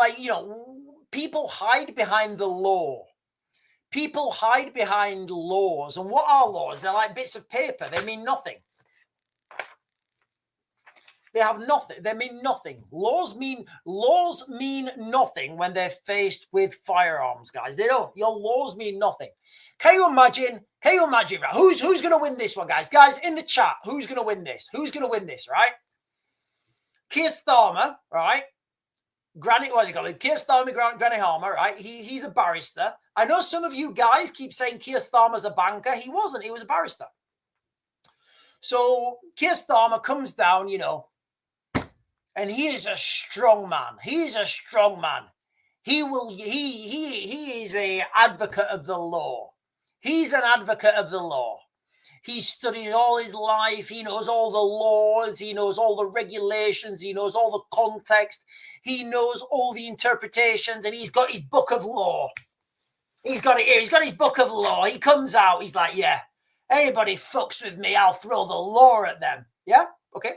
people hide behind the law. People hide behind laws. And what are laws? They're like bits of paper. They mean nothing. They have nothing. They mean nothing. Laws mean nothing when they're faced with firearms, guys. They don't. Your laws mean nothing. Can you imagine? Right? Who's going to win this one, guys? Guys, in the chat, who's going to win this? Who's going to win this, right? Keir Starmer, right? Keir Starmer, Granny Harmer, right? He's a barrister. I know some of you guys keep saying Keir Starmer's a banker. He wasn't. He was a barrister. So Keir Starmer comes down, and he is a strong man. He's a strong man. He is an advocate of the law. He's an advocate of the law. He's studied all his life. He knows all the laws. He knows all the regulations. He knows all the context. He knows all the interpretations, and he's got his book of law. He's got it here. He's got his book of law. He comes out. He's like, yeah, anybody fucks with me, I'll throw the law at them. Yeah? Okay.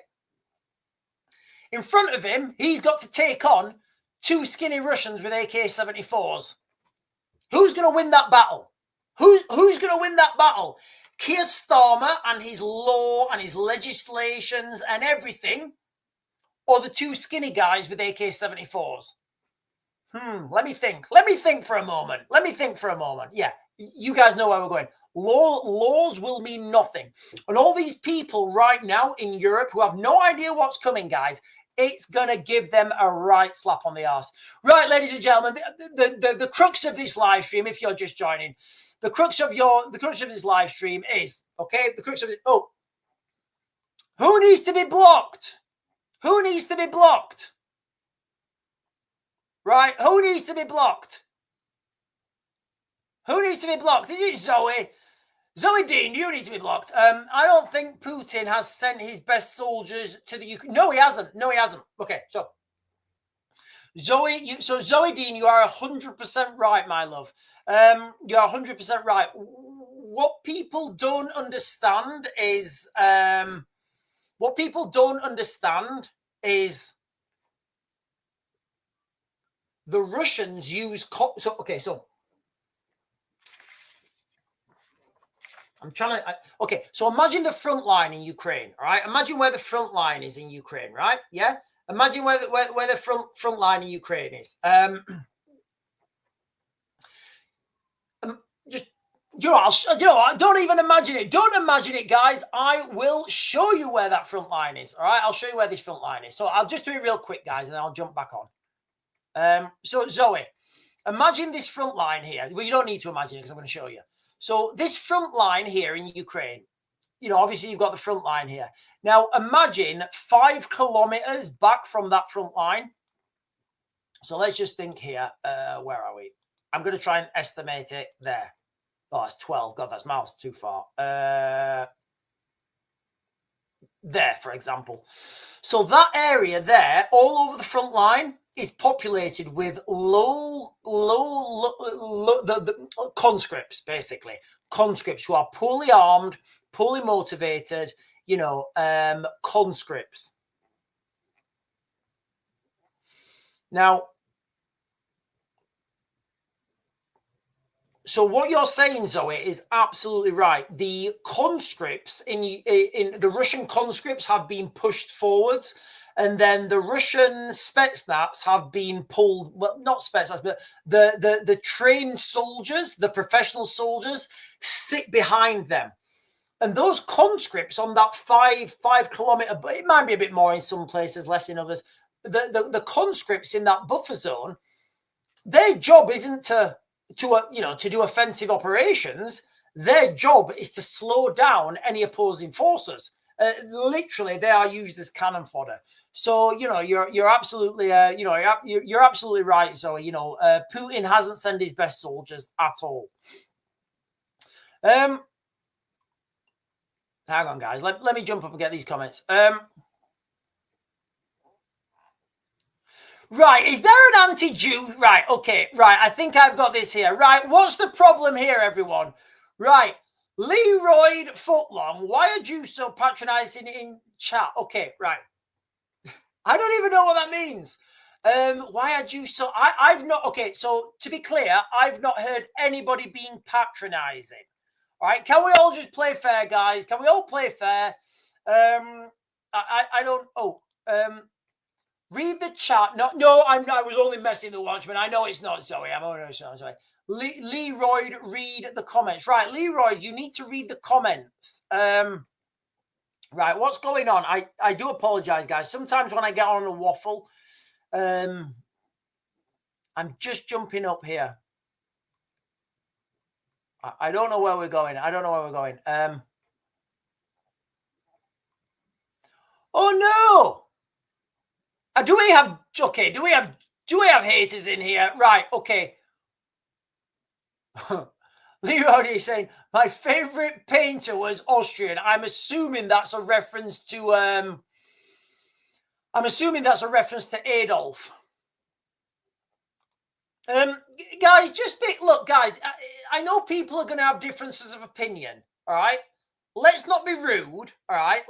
In front of him, he's got to take on two skinny Russians with AK-74s. Who's going to win that battle? Who's going to win that battle? Keir Starmer and his law and his legislations and everything, or the two skinny guys with AK-74s? Let me think. Let me think for a moment. Yeah, you guys know where we're going. Laws will mean nothing. And all these people right now in Europe who have no idea what's coming, guys, it's going to give them a right slap on the arse. Right, ladies and gentlemen, the crux of this live stream, if you're just joining, the crux of this live stream is, okay, who needs to be blocked? Who needs to be blocked? Right, who needs to be blocked? Who needs to be blocked? Is it Zoe? Zoe Dean, you need to be blocked. I don't think Putin has sent his best soldiers to the Ukraine. No, he hasn't. Okay, so Zoe Dean, you are 100% right, my love. You are 100% right. What people don't understand is the Russians use... So I'm trying to... Okay, so imagine the front line in Ukraine, all right? Imagine where the front line is in Ukraine, right? Yeah? Imagine where the front line in Ukraine is. Just... don't even imagine it. Don't imagine it, guys. I will show you where that front line is, all right? I'll show you where this front line is. So I'll just do it real quick, guys, and then I'll jump back on. So, Zoe, imagine this front line here. Well, you don't need to imagine it because I'm going to show you. So this front line here in Ukraine, obviously you've got the front line here. Now, imagine 5 kilometers back from that front line. So let's just think here. Where are we? I'm going to try and estimate it there. Oh, that's 12. God, that's miles too far. There, for example. So that area there, all over the front line, is populated with low conscripts, basically. Conscripts who are poorly armed, poorly motivated, conscripts. Now, so what you're saying, Zoe, is absolutely right. The conscripts in the Russian conscripts have been pushed forwards, and then the Russian Spetsnaz have been pulled. Well, not Spetsnaz, but the trained soldiers, the professional soldiers, sit behind them. And those conscripts on that 5 kilometer, but it might be a bit more in some places, less in others. The conscripts in that buffer zone, their job isn't to do offensive operations. Their job is to slow down any opposing forces. Literally, they are used as cannon fodder. So you're absolutely you're absolutely right. So Putin hasn't sent his best soldiers at all. Hang on, guys. Let me jump up and get these comments. Right, is there an anti-Jew? Right, okay, right, I think I've got this here. Right, what's the problem here, everyone? Right, Leroy Footlong, why are Jews so patronizing in chat? Okay, right. I don't even know what that means. Why are Jews so... I've not... Okay, so to be clear, I've not heard anybody being patronizing. All right, can we all just play fair, guys? Can we all play fair? I don't... Oh, read the chat. No, I was only messing the Watchman. I know it's not Zoe. I'm only sorry. Leroy, read the comments. Right, Leroy, you need to read the comments. Right, what's going on? I do apologize, guys. Sometimes when I get on a waffle, I'm just jumping up here. I don't know where we're going. Oh no! Do we have haters in here? Right, okay. Leroy is saying my favorite painter was Austrian. I'm assuming that's a reference to Adolf. Guys, look, guys, I know people are going to have differences of opinion. All right, let's not be rude. All right,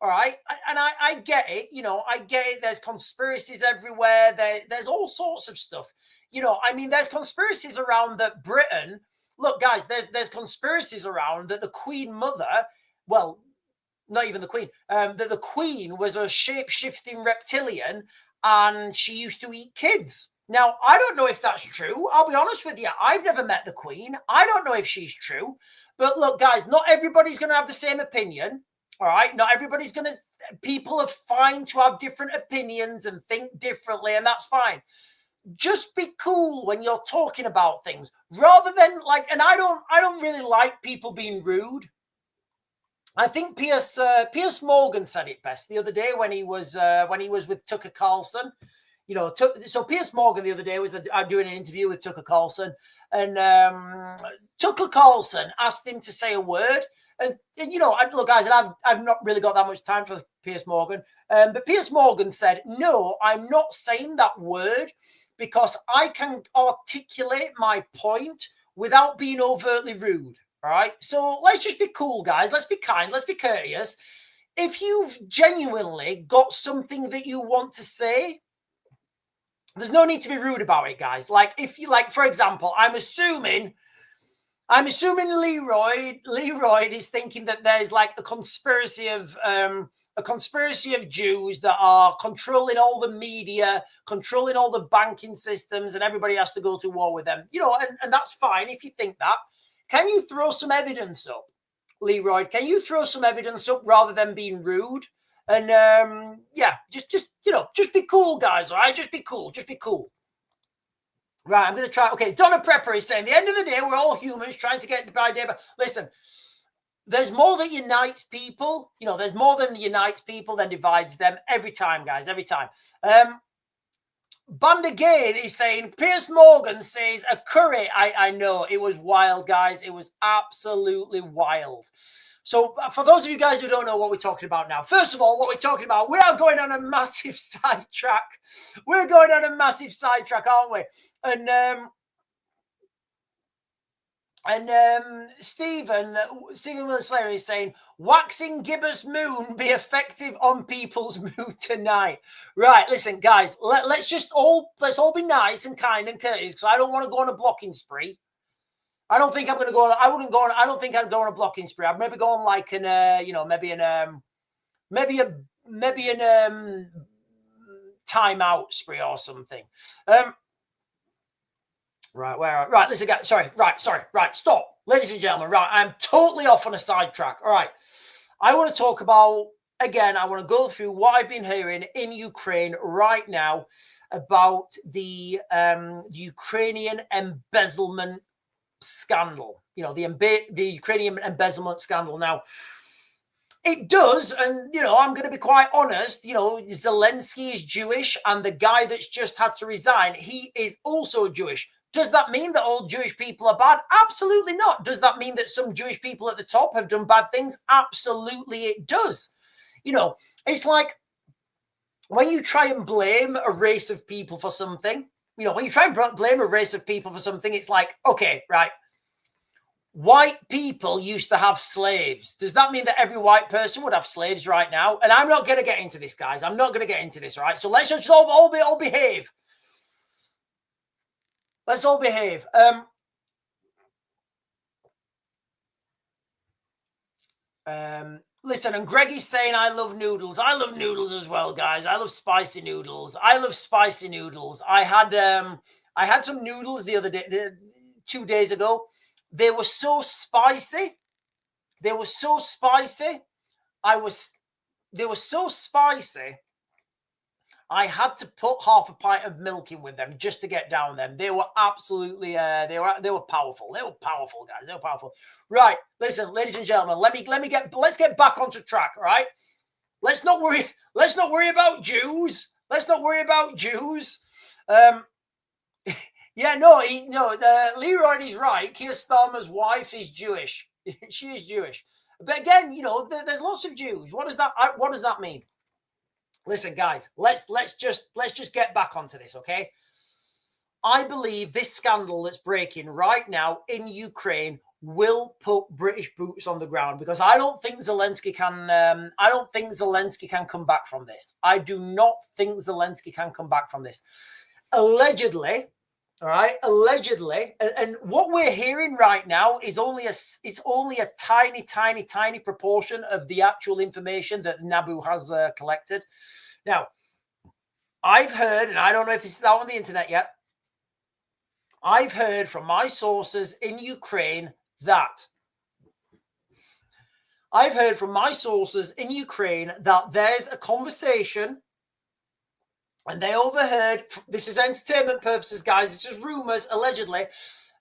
All right. And I get it. I get it. There's conspiracies everywhere. There's all sorts of stuff. There's conspiracies around that Britain. Look, guys, there's conspiracies around that the Queen Mother, well, not even the Queen, that the Queen was a shape-shifting reptilian and she used to eat kids. Now, I don't know if that's true. I'll be honest with you. I've never met the Queen. I don't know if she's true. But look, guys, not everybody's going to have the same opinion. All right. Not everybody's going to, people are fine to have different opinions and think differently, and that's fine. Just be cool when you're talking about things rather than and I don't really like people being rude. I think Piers Morgan said it best the other day when he was with Tucker Carlson. So Piers Morgan the other day was doing an interview with Tucker Carlson, and Tucker Carlson asked him to say a word. And look, guys, and I've not really got that much time for Piers Morgan. But Piers Morgan said, no, I'm not saying that word because I can articulate my point without being overtly rude. All right. So let's just be cool, guys. Let's be kind. Let's be courteous. If you've genuinely got something that you want to say, There's no need to be rude about it, guys. Like, if you like, for example, I'm assuming Leroy is thinking that there's like a conspiracy of Jews that are controlling all the media, controlling all the banking systems, and everybody has to go to war with them. You know, and that's fine if you think that. Can you throw some evidence up, Leroy? Can you throw some evidence up rather than being rude? And yeah, just be cool, guys. All right, just be cool. Right, I'm going to try. Okay, Donna Prepper is saying, the end of the day, we're all humans trying to get by day. But listen, there's more that unites people. You know, there's more than unites people than divides them every time, guys, every time. Band again is saying, Piers Morgan says a curry. I know, it was wild, guys. It was absolutely wild. So for those of you guys who don't know what we're talking about now, first of all, what we're talking about, we are going on a massive sidetrack. We're going on a massive sidetrack, aren't we? And Stephen Slayer is saying, waxing gibbous moon be effective on people's mood tonight. Right, listen, guys, let's all be nice and kind and courteous, because I don't want to go on a blocking spree. I don't think I'm going to go on. I don't think I'd go on a blocking spree. I'd maybe go on like maybe an timeout spree or something. Right. Listen, guys. Sorry. Stop, ladies and gentlemen. Right, I'm totally off on a sidetrack. All right, I want to talk about again. I want to go through what I've been hearing in Ukraine right now about the Ukrainian embezzlement scandal. You know, the Ukrainian embezzlement scandal. Now, it does, and you know, I'm going to be quite honest. You know, Zelensky is Jewish, and the guy that's just had to resign, he is also Jewish. Does that mean that all Jewish people are bad? Absolutely not. Does that mean that some Jewish people at the top have done bad things? Absolutely, it does. You know, it's like when you try and blame a race of people for something. You know, when you try and blame a race of people for something, it's like, okay, right. White people used to have slaves. Does that mean that every white person would have slaves right now? And I'm not going to get into this, guys. I'm not going to get into this, right? So let's just all behave. Let's all behave. Listen, and Greg is saying, I love noodles. I love noodles as well, guys. I love spicy noodles. I had some noodles the other day, 2 days ago. They were so spicy. They were so spicy. I had to put half a pint of milk in with them just to get down them. They were absolutely, they were powerful. They were powerful, guys. They were powerful. Right. Listen, ladies and gentlemen, let's get back onto track. All right. Let's not worry about Jews. Yeah, Leroy is right. Keir Starmer's wife is Jewish. She is Jewish. But again, you know, there's lots of Jews. What does that mean? Listen, guys, let's just get back onto this, okay? I believe this scandal that's breaking right now in Ukraine will put British boots on the ground, because I don't think Zelensky can. I don't think Zelensky can come back from this. I do not think Zelensky can come back from this. Allegedly. All right, allegedly, and what we're hearing right now is only a tiny proportion of the actual information that NABU has collected. Now, I've heard, and I don't know if this is out on the internet yet, I've heard from my sources in Ukraine that there's a conversation. And they overheard, this is entertainment purposes, guys. This is rumors, allegedly.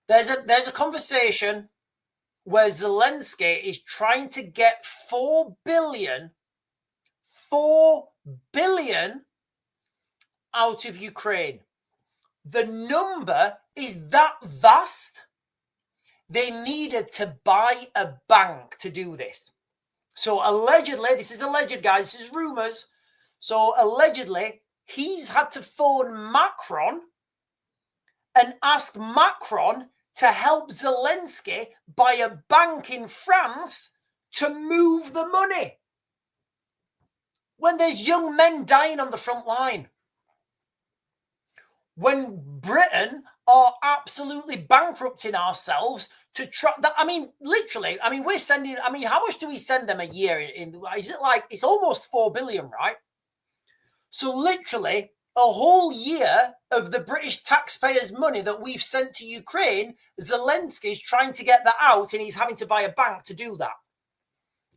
There's a conversation where Zelensky is trying to get 4 billion out of Ukraine. The number is that vast. They needed to buy a bank to do this. So allegedly, this is alleged, guys. This is rumors. So allegedly, he's had to phone Macron and ask Macron to help Zelensky buy a bank in France to move the money when there's young men dying on the front line. when Britain are absolutely bankrupting ourselves to try that. I mean, literally, I mean, we're sending, I mean, how much do we send them a year is it like, it's almost 4 billion, right? So literally a whole year of the British taxpayers' money that we've sent to Ukraine, Zelensky's trying to get that out and he's having to buy a bank to do that.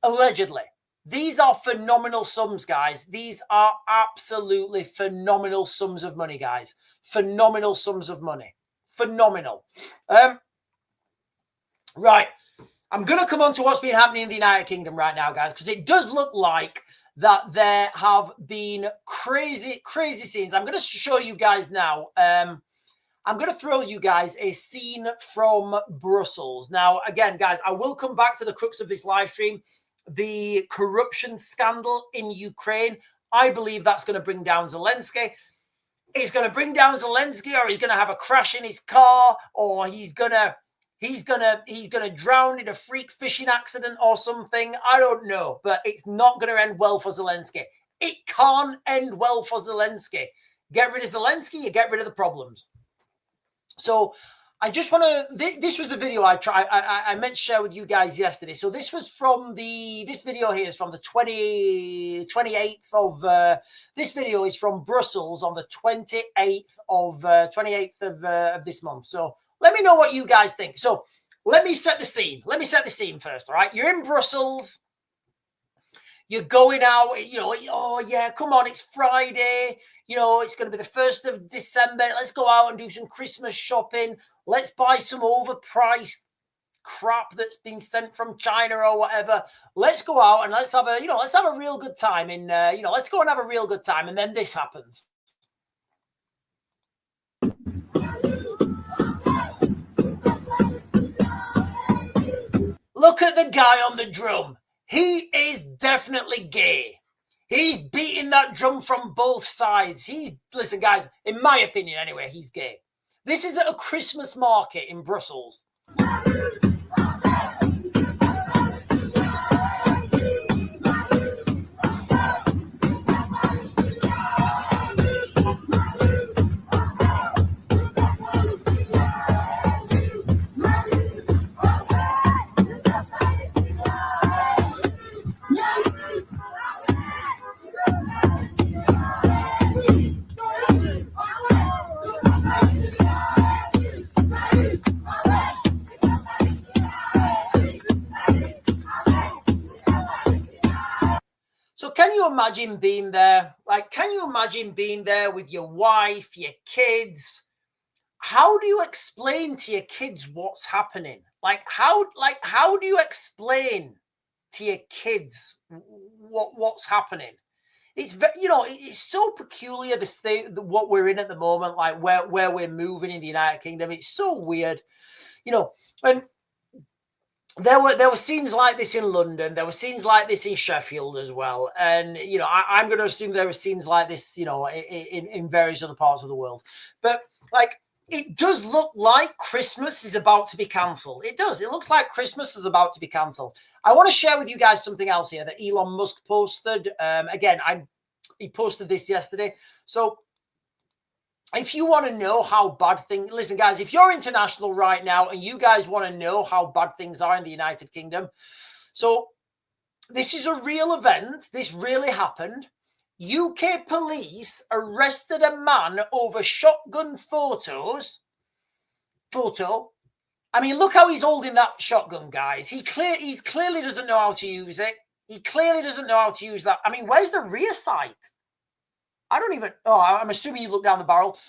Allegedly. These are phenomenal sums, guys. These are absolutely phenomenal sums of money, guys. Phenomenal sums of money. Phenomenal. Right. I'm going to come on to what's been happening in the United Kingdom right now, guys, because it does look like that there have been crazy scenes. I'm going to show you guys now. I'm going to throw you guys a scene from Brussels. Now, again, guys, I will come back to the crux of this live stream. The corruption scandal in Ukraine. I believe that's going to bring down Zelensky. He's going to bring down Zelensky, or he's going to have a crash in his car, or he's going to drown in a freak fishing accident or something. I don't know, but it's not going to end well for Zelensky. It can't end well for Zelensky. Get rid of Zelensky, you get rid of the problems. So I just want to, this was a video I meant to share with you guys yesterday. So this was from this video here is from the 28th of, this video is from Brussels on the 28th of this month. So let me know what you guys think. So let me set the scene. Let me set the scene first, all right? You're in Brussels. You're going out, you know, oh yeah, come on, it's Friday. You know, it's going to be the 1st of December. Let's go out and do some Christmas shopping. Let's buy some overpriced crap that's been sent from China or whatever. Let's go out and let's have a, let's have a real good time. Let's go and have a real good time. And then this happens. Look at the guy on the drum. He is definitely gay. He's beating that drum from both sides. Listen, guys, in my opinion anyway, he's gay. This is at a Christmas market in Brussels. Can you imagine being there? Like, can you imagine being there with your wife, your kids? How do you explain to your kids what's happening? How do you explain to your kids what's happening? It's it's so peculiar, this thing, what we're in at the moment, like where we're moving in the United Kingdom. It's so weird, and there were scenes like this in London. There were scenes like this in Sheffield as well. And, I'm going to assume there were scenes like this, in various other parts of the world. But, it does look like Christmas is about to be cancelled. It does. It looks like Christmas is about to be cancelled. I want to share with you guys something else here that Elon Musk posted. He posted this yesterday. So if you want to know how bad things, listen, guys, if you're international right now and you guys want to know how bad things are in the United Kingdom, so this is a real event. This really happened. UK police arrested a man over shotgun photo. I mean, look how he's holding that shotgun, guys. He clearly doesn't know how to use it. He clearly doesn't know how to use that. I mean, where's the rear sight? I don't even, I'm assuming you look down the barrel.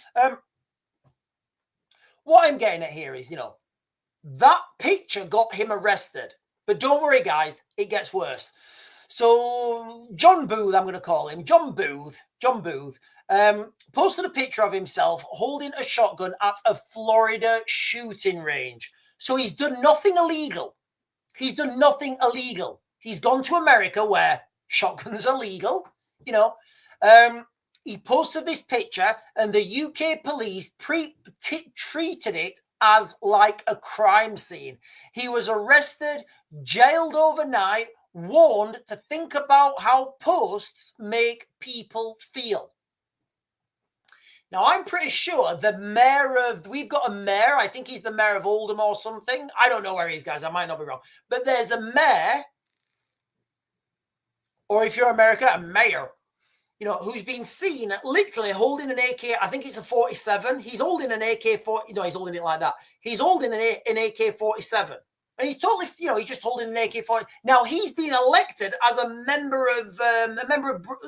What I'm getting at here is, that picture got him arrested. But don't worry, guys, it gets worse. So John Booth, I'm going to call him, John Booth, posted a picture of himself holding a shotgun at a Florida shooting range. So he's done nothing illegal. He's gone to America where shotguns are legal, He posted this picture and the UK police treated it as like a crime scene. He was arrested, jailed overnight, warned to think about how posts make people feel. Now, I'm pretty sure the mayor of, we've got a mayor, I think he's the mayor of Oldham or something. I don't know where he is, guys. I might not be wrong. But there's a mayor, or if you're America, a mayor, you know, who's been seen literally holding an AK. I think it's a 47. He's holding an AK-40. No, he's holding it like that. He's holding an AK-47. And he's totally, you know, he's just holding an AK-40. Now, he's been elected as a member of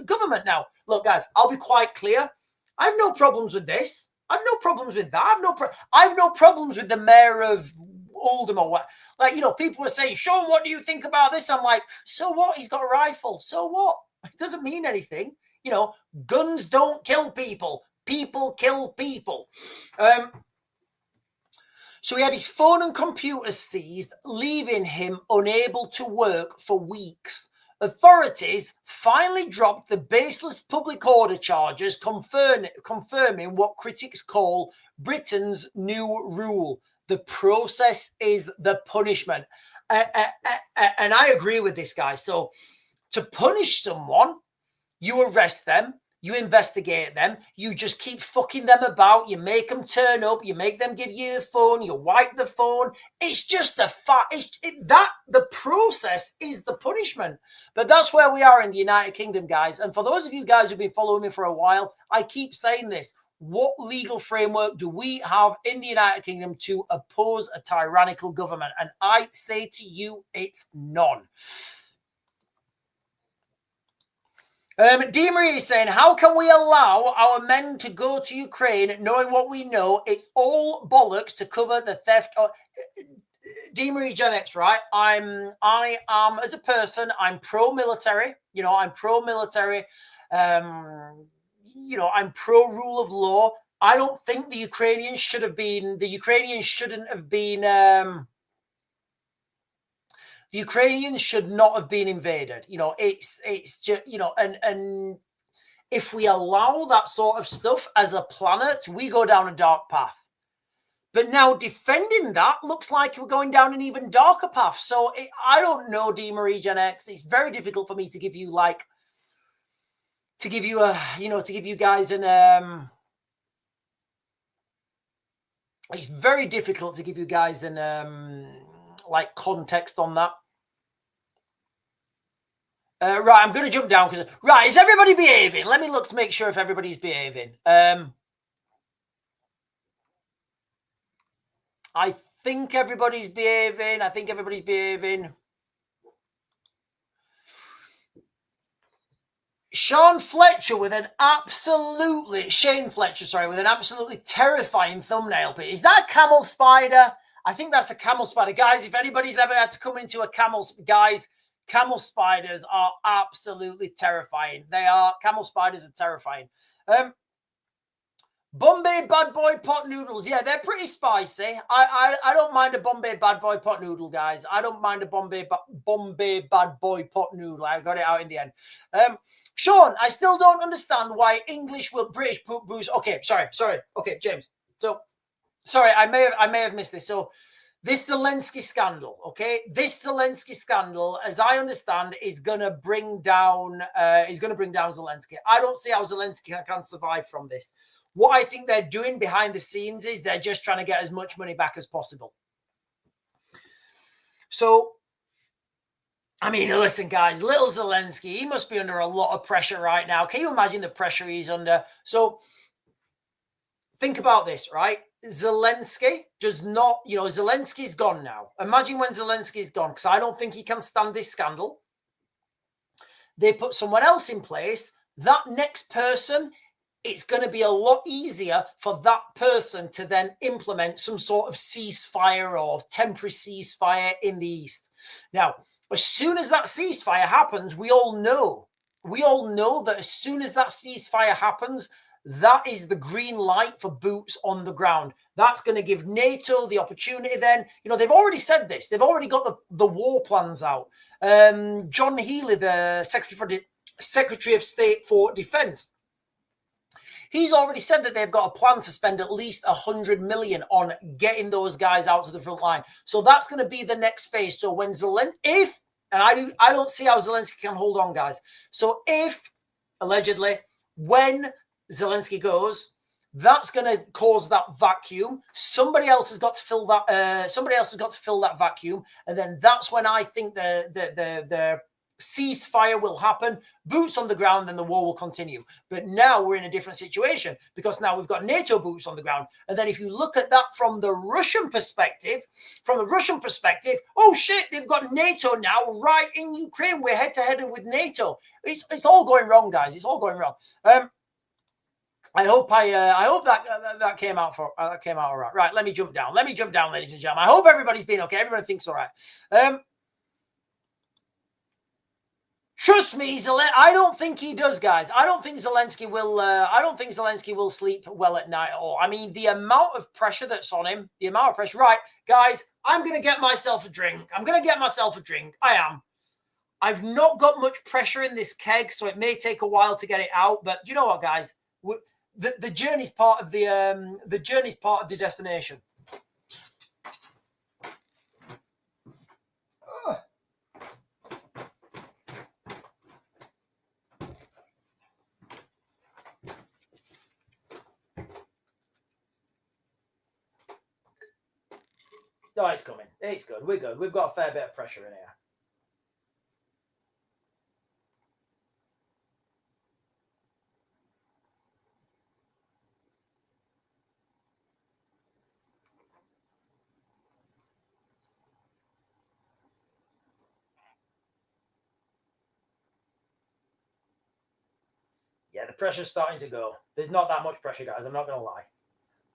government now. Look, guys, I'll be quite clear. I have no problems with this. I have no problems with that. I have no problems with the mayor of Oldham or what. Like, you know, people were saying, Sean, what do you think about this? I'm like, so what? He's got a rifle. So what? It doesn't mean anything. You know, guns don't kill people. People kill people. So he had his phone and computer seized, leaving him unable to work for weeks. Authorities finally dropped the baseless public order charges, confirming what critics call Britain's new rule. The process is the punishment. And I agree with this guy. So to punish someone, you arrest them, you investigate them, you just keep fucking them about, you make them turn up, you make them give you the phone, you wipe the phone. It's just a fact. The process is the punishment. But that's where we are in the United Kingdom, guys. And for those of you guys who've been following me for a while, I keep saying this. What legal framework do we have in the United Kingdom to oppose a tyrannical government? And I say to you, it's none. Marie is saying, how can we allow our men to go to Ukraine knowing what we know? It's all bollocks to cover the theft. Marie Gen X, right? I am, as a person, I'm pro-military. You know, I'm pro-military. You know, I'm pro-rule of law. I don't think the Ukrainians shouldn't have been, the Ukrainians should not have been invaded. You know, it's just, you know, and if we allow that sort of stuff as a planet, we go down a dark path. But now defending that looks like we're going down an even darker path. So I don't know, Marie Gen X. It's very difficult for me to give you guys an it's very difficult to give you guys an like context on that. Right, I'm going to jump down because right, is everybody behaving? Let me look to make sure if everybody's behaving. I think everybody's behaving. Shane Fletcher with an absolutely terrifying thumbnail. Is that a camel spider? I think that's a camel spider. Guys, if anybody's ever had to come into a camel spiders are absolutely terrifying. Camel spiders are terrifying. Bombay Bad Boy pot noodles. Yeah, they're pretty spicy. I don't mind a Bombay Bad Boy pot noodle, guys. I don't mind a Bombay Bad Boy pot noodle. I got it out in the end. Sean, I still don't understand why British booze. Okay, sorry. Okay, James. So, sorry, I may have missed this. So, this Zelensky scandal, okay? This Zelensky scandal, as I understand, is going to bring down Zelensky. I don't see how Zelensky can survive from this. What I think they're doing behind the scenes is they're just trying to get as much money back as possible. So, I mean, listen, guys, little Zelensky, he must be under a lot of pressure right now. Can you imagine the pressure he's under? So, think about this, right? Zelensky does not, you know, Zelensky's gone now. Imagine when Zelensky's gone, because I don't think he can stand this scandal. They put someone else in place. That next person, it's going to be a lot easier for that person to then implement some sort of ceasefire or temporary ceasefire in the East. Now, as soon as that ceasefire happens, we all know that as soon as that ceasefire happens, that is the green light for boots on the ground. That's going to give NATO the opportunity then. You know, they've already said this. They've already got the war plans out. John Healey, the Secretary of State for Defense, he's already said that they've got a plan to spend at least 100 million on getting those guys out to the front line. So that's going to be the next phase. So when I don't see how Zelensky can hold on, guys. So if, allegedly, when Zelensky goes, That's going to cause that vacuum. Somebody else has got to fill that. Somebody else has got to fill that vacuum, and then that's when I think the ceasefire will happen. Boots on the ground, and the war will continue. But now we're in a different situation because now we've got NATO boots on the ground. And then if you look at that from the Russian perspective, oh shit, they've got NATO now right in Ukraine. We're head to head with NATO. It's all going wrong, guys. It's all going wrong. I hope that came out all right. Right, let me jump down. Ladies and gentlemen. I hope everybody's been okay. Everybody thinks all right. Trust me, I don't think he does, guys. I don't think Zelensky will sleep well at night at all. I mean, the amount of pressure that's on him, Right, guys, I'm gonna get myself a drink. I am. I've not got much pressure in this keg, so it may take a while to get it out. But do you know what, guys? The journey's part of the destination. No, it's coming. It's good. We're good. We've got a fair bit of pressure in here. Yeah, the pressure's starting to go. There's not that much pressure, guys. I'm not going to lie.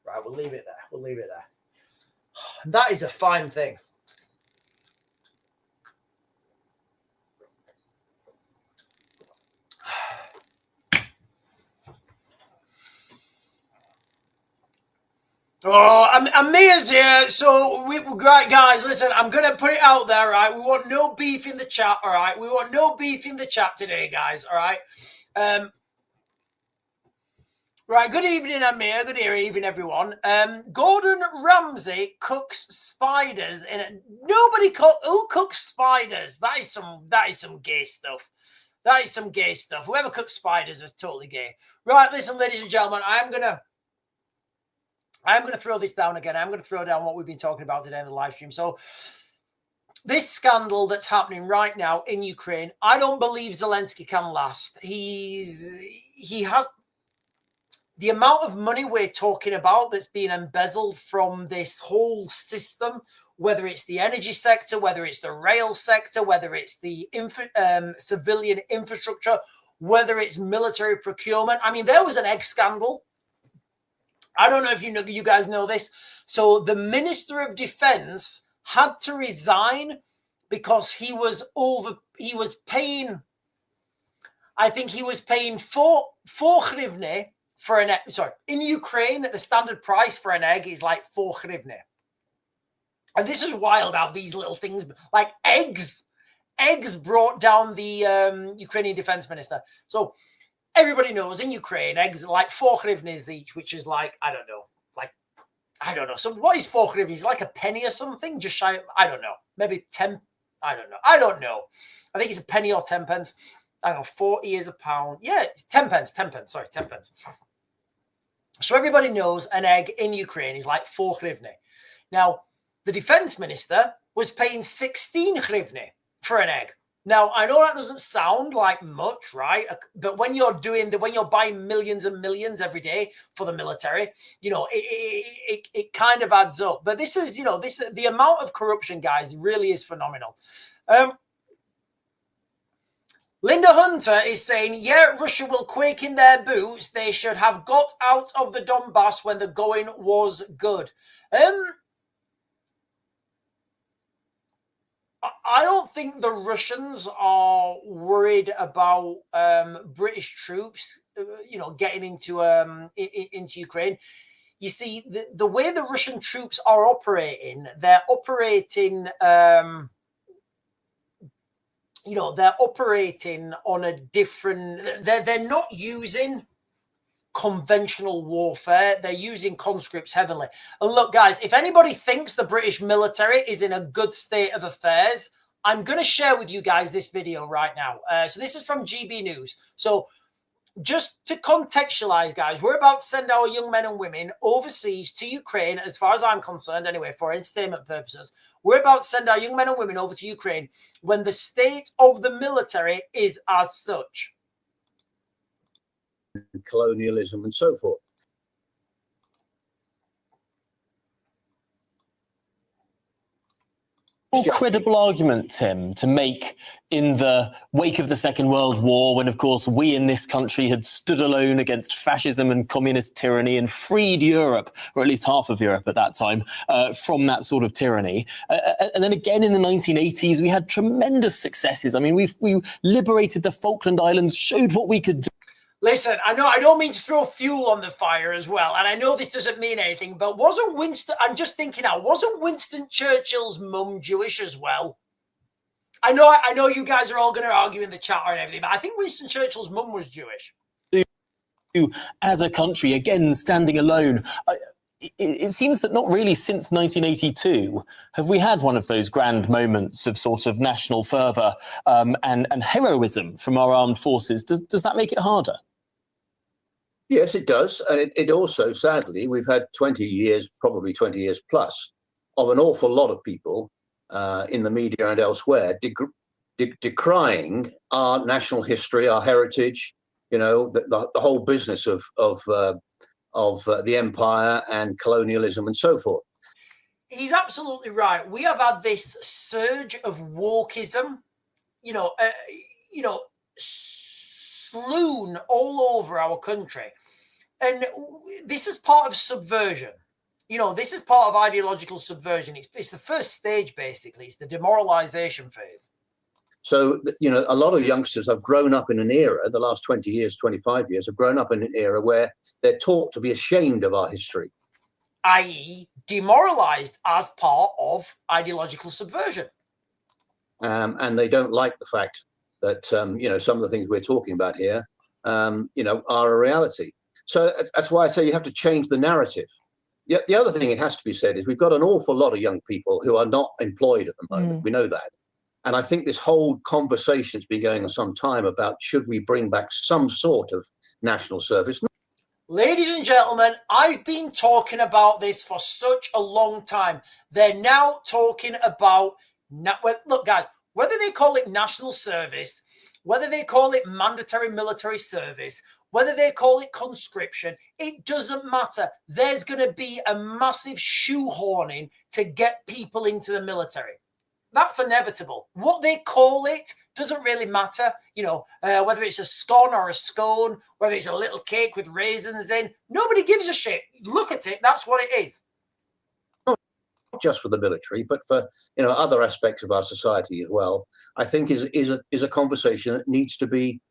Right, we'll leave it there. That is a fine thing. Oh, Amir's here. So right, guys, listen, I'm going to put it out there, right? We want no beef in the chat, all right? We want no beef in the chat today, guys, all right? Right, good evening, Amir. Good evening, everyone. Gordon Ramsay cooks spiders in a... Who cooks spiders? That is some gay stuff. Whoever cooks spiders is totally gay. Right, listen, ladies and gentlemen, I'm gonna throw this down again. I'm gonna throw down what we've been talking about today in the live stream. So this scandal that's happening right now in Ukraine, I don't believe Zelensky can last. He has the amount of money we're talking about that's being embezzled from this whole system, whether it's the energy sector, whether it's the rail sector, whether it's the civilian infrastructure, whether it's military procurement. I mean, there was an egg scandal. I don't know if you guys know this. So the Minister of Defense had to resign because he was paying, I think he was paying 4 hryvnia for an egg. Sorry, in Ukraine, the standard price for an egg is like 4 hryvnia. And this is wild how these little things, like eggs brought down the Ukrainian defense minister. So everybody knows in Ukraine, eggs are like 4 hryvnias each, which is like, I don't know. So what is 4 hryvnias? Like a penny or something? Just shy, I don't know. Maybe 10, I don't know. I think it's a penny or 10 pence. I don't know, 40 is a pound. Yeah, 10 pence. Sorry, 10 pence. So everybody knows an egg in Ukraine is like 4 hryvnia. Now, the defense minister was paying 16 hryvnia for an egg. Now, I know that doesn't sound like much, right? But when you're buying millions and millions every day for the military, it kind of adds up. But the amount of corruption, guys, really is phenomenal. Linda Hunter is saying, yeah, Russia will quake in their boots. They should have got out of the Donbass when the going was good. I don't think the Russians are worried about British troops, getting into Ukraine. You see, the way the Russian troops are operating, they're operating. They're operating on a different. They're not using conventional warfare. They're using conscripts heavily. And look, guys, if anybody thinks the British military is in a good state of affairs, I'm going to share with you guys this video right now. So this is from GB News. So just to contextualize, guys, we're about to send our young men and women overseas to Ukraine, as far as I'm concerned, anyway, for entertainment purposes. We're about to send our young men and women over to Ukraine when the state of the military is as such. Colonialism and so forth. Credible argument, Tim, to make in the wake of the Second World War, when, of course, we in this country had stood alone against fascism and communist tyranny and freed Europe, or at least half of Europe at that time, from that sort of tyranny. And then again in the 1980s, we had tremendous successes. I mean, we liberated the Falkland Islands, showed what we could do. Listen, I know I don't mean to throw fuel on the fire as well, and I know this doesn't mean anything, but wasn't Winston, I'm just thinking now, wasn't Winston Churchill's mum Jewish as well? I know you guys are all going to argue in the chat and everything, but I think Winston Churchill's mum was Jewish. As a country, again, standing alone, it seems that not really since 1982 have we had one of those grand moments of sort of national fervour and heroism from our armed forces. Does that make it harder? Yes, it does. And it also, sadly, we've had 20 years, probably 20 years plus, of an awful lot of people in the media and elsewhere decrying our national history, our heritage, you know, the whole business of the empire and colonialism and so forth. He's absolutely right. We have had this surge of wokeism, swoon all over our country. And this is part of subversion. This is part of ideological subversion. It's the first stage, basically. It's the demoralization phase. So, a lot of youngsters have grown up in an era, the last 20 years, 25 years, have grown up in an era where they're taught to be ashamed of our history. I.e. demoralized as part of ideological subversion. And they don't like the fact that, some of the things we're talking about here, are a reality. So that's why I say you have to change the narrative. The other thing it has to be said is we've got an awful lot of young people who are not employed at the moment. We know that. And I think this whole conversation has been going on some time about should we bring back some sort of national service. Ladies and gentlemen, I've been talking about this for such a long time. They're now talking about, look guys, whether they call it national service, whether they call it mandatory military service, whether they call it conscription, it doesn't matter. There's going to be a massive shoehorning to get people into the military. That's inevitable. What they call it doesn't really matter. Whether it's a scone or a scone, whether it's a little cake with raisins in, nobody gives a shit. Look at it. That's what it is. Not just for the military, but for other aspects of our society as well. I think is a conversation that needs to be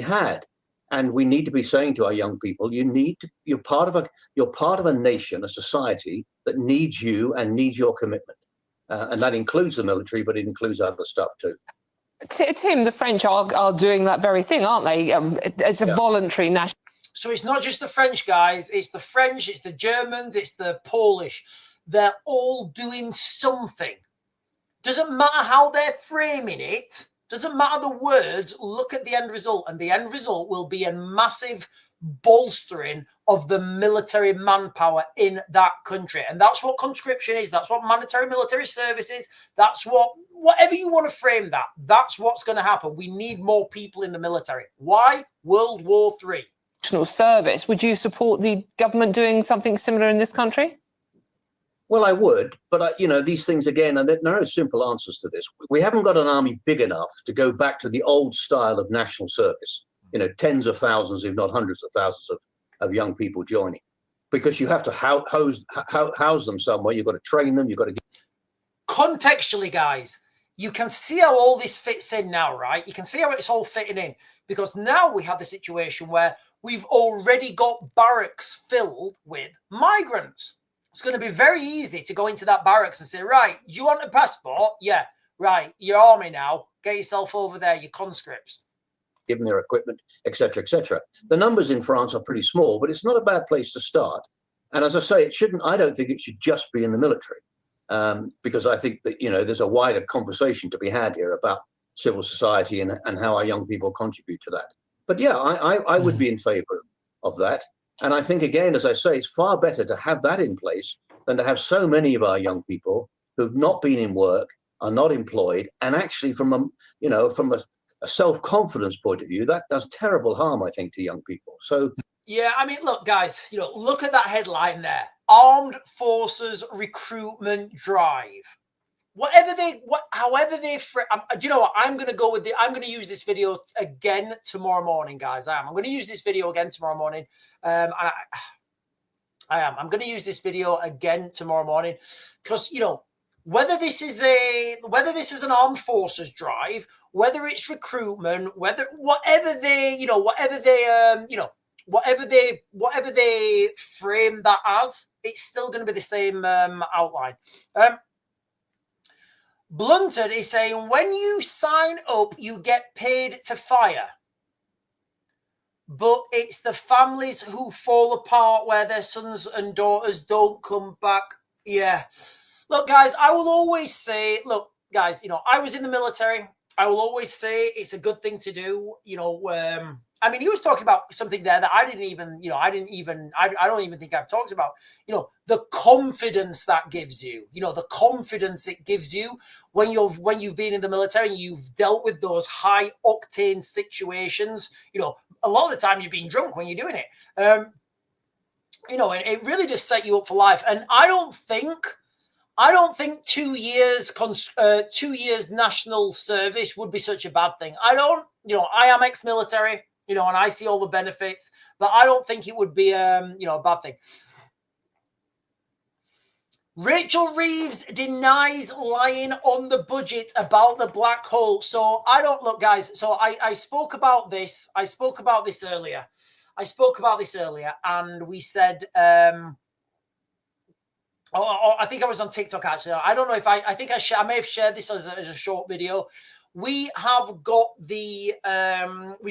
had. And we need to be saying to our young people, you're part of a nation, a society that needs you and needs your commitment. And that includes the military, but it includes other stuff too. Tim, the French are doing that very thing, aren't they? It's a voluntary national. So it's not just the French, guys. It's the French, it's the Germans, it's the Polish. They're all doing something. Doesn't matter how they're framing it. Doesn't matter the words. Look at the end result. And the end result will be a massive bolstering of the military manpower in that country. And that's what conscription is. That's what mandatory military service is. That's whatever you want to frame that, that's what's going to happen. We need more people in the military. Why? World War III. National service. Would you support the government doing something similar in this country? Well, I would, but these things again, and there are no simple answers to this. We haven't got an army big enough to go back to the old style of national service. Tens of thousands, if not hundreds of thousands of young people joining, because you have to house them somewhere. You've got to train them. You've got to contextually, guys. You can see how all this fits in now, right? You can see how it's all fitting in, because now we have the situation where we've already got barracks filled with migrants. It's going to be very easy to go into that barracks and say, right, do you want a passport? Yeah, right, you're army now. Get yourself over there, you conscripts. Given their equipment, etc., etc. The numbers in France are pretty small, but it's not a bad place to start. And as I say, I don't think it should just be in the military, because I think that, there's a wider conversation to be had here about civil society and how our young people contribute to that. But yeah, I would be in favour of that. And I think, again, as I say, it's far better to have that in place than to have so many of our young people who've not been in work, are not employed, and actually from a self-confidence point of view, that does terrible harm, I think, to young people. So yeah, I mean, look, guys, look at that headline there: Armed Forces Recruitment Drive. However they, do you know what? I'm going to go with I'm going to use this video again tomorrow morning, guys. I'm going to use this video again tomorrow morning. And I'm going to use this video again tomorrow morning because, whether this is an armed forces drive, whether it's recruitment, whatever they frame that as, it's still going to be the same outline. Blunted is saying, when you sign up, you get paid to fire. But it's the families who fall apart where their sons and daughters don't come back. Yeah. Look, guys, I will always say, I was in the military. I will always say it's a good thing to do. I mean, he was talking about something there that I don't even think I've talked about. The confidence that gives you, the confidence it gives you when you've been in the military and you've dealt with those high octane situations. A lot of the time you've been drunk when you're doing it. And it really just set you up for life. And I don't think 2 years, 2 years national service would be such a bad thing. I am ex-military, and I see all the benefits, but I don't think it would be, a bad thing. Rachel Reeves denies lying on the budget about the black hole. So look, guys. So I spoke about this. I spoke about this earlier, and we said, I think I was on TikTok actually. I don't know if I think I may have shared this as a short video. We have got we've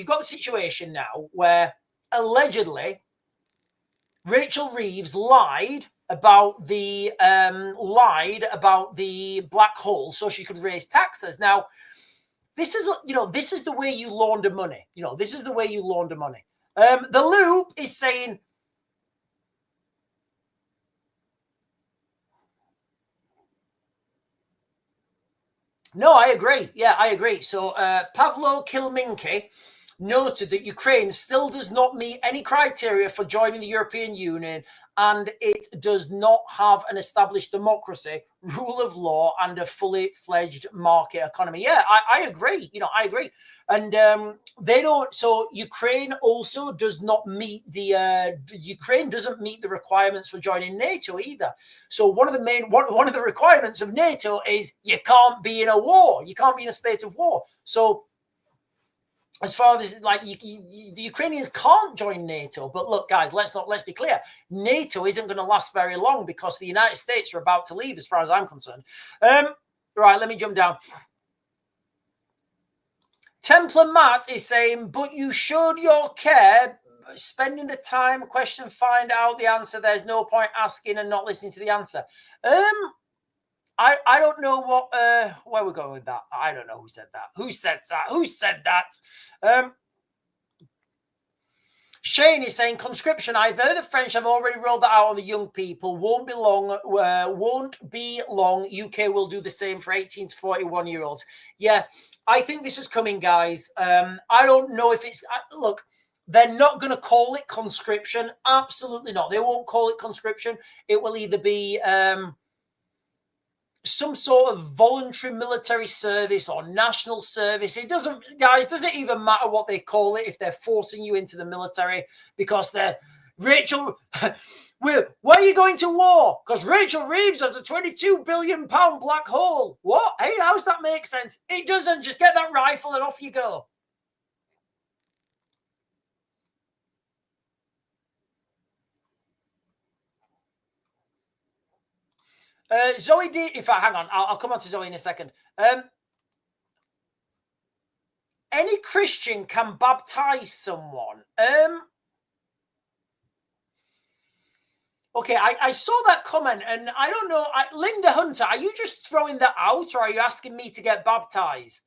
got the situation now where allegedly Rachel Reeves lied about the black hole so she could raise taxes. Now, this is the way you launder money. This is the way you launder money. The Loop is saying, no, I agree. Yeah, I agree. So Pavlo Kilminki noted that Ukraine still does not meet any criteria for joining the European Union, and it does not have an established democracy, rule of law, and a fully fledged market economy. Yeah, I agree. I agree. And they don't. So Ukraine also does not meet Ukraine doesn't meet the requirements for joining NATO either. So one of the requirements of NATO is you can't be in a war. You can't be in a state of war. So as far as the Ukrainians can't join NATO, but look, guys, let's be clear. NATO isn't going to last very long because the United States are about to leave, as far as I'm concerned. Right, let me jump down. Templar Matt is saying, but you showed your care, spending the time, question, find out the answer. There's no point asking and not listening to the answer. I don't know where we're going with that. I don't know who said that. Who said that? Shane is saying conscription. I've heard the French have already rolled that out on the young people. Won't be long. UK will do the same for 18 to 41-year-olds. Yeah, I think this is coming, guys. I don't know if it's look. They're not going to call it conscription. Absolutely not. They won't call it conscription. It will either be some sort of voluntary military service or national service. It doesn't even matter what they call it if they're forcing you into the military because they're Rachel. Why are you going to war? Because Rachel Reeves has a £22 billion black hole. What? Hey, how does that make sense? It doesn't. Just get that rifle and off you go. Zoe D, if I hang on, I'll come on to Zoe in a second. Any Christian can baptize someone. Okay, I saw that comment and I don't know. Linda Hunter, are you just throwing that out or are you asking me to get baptized?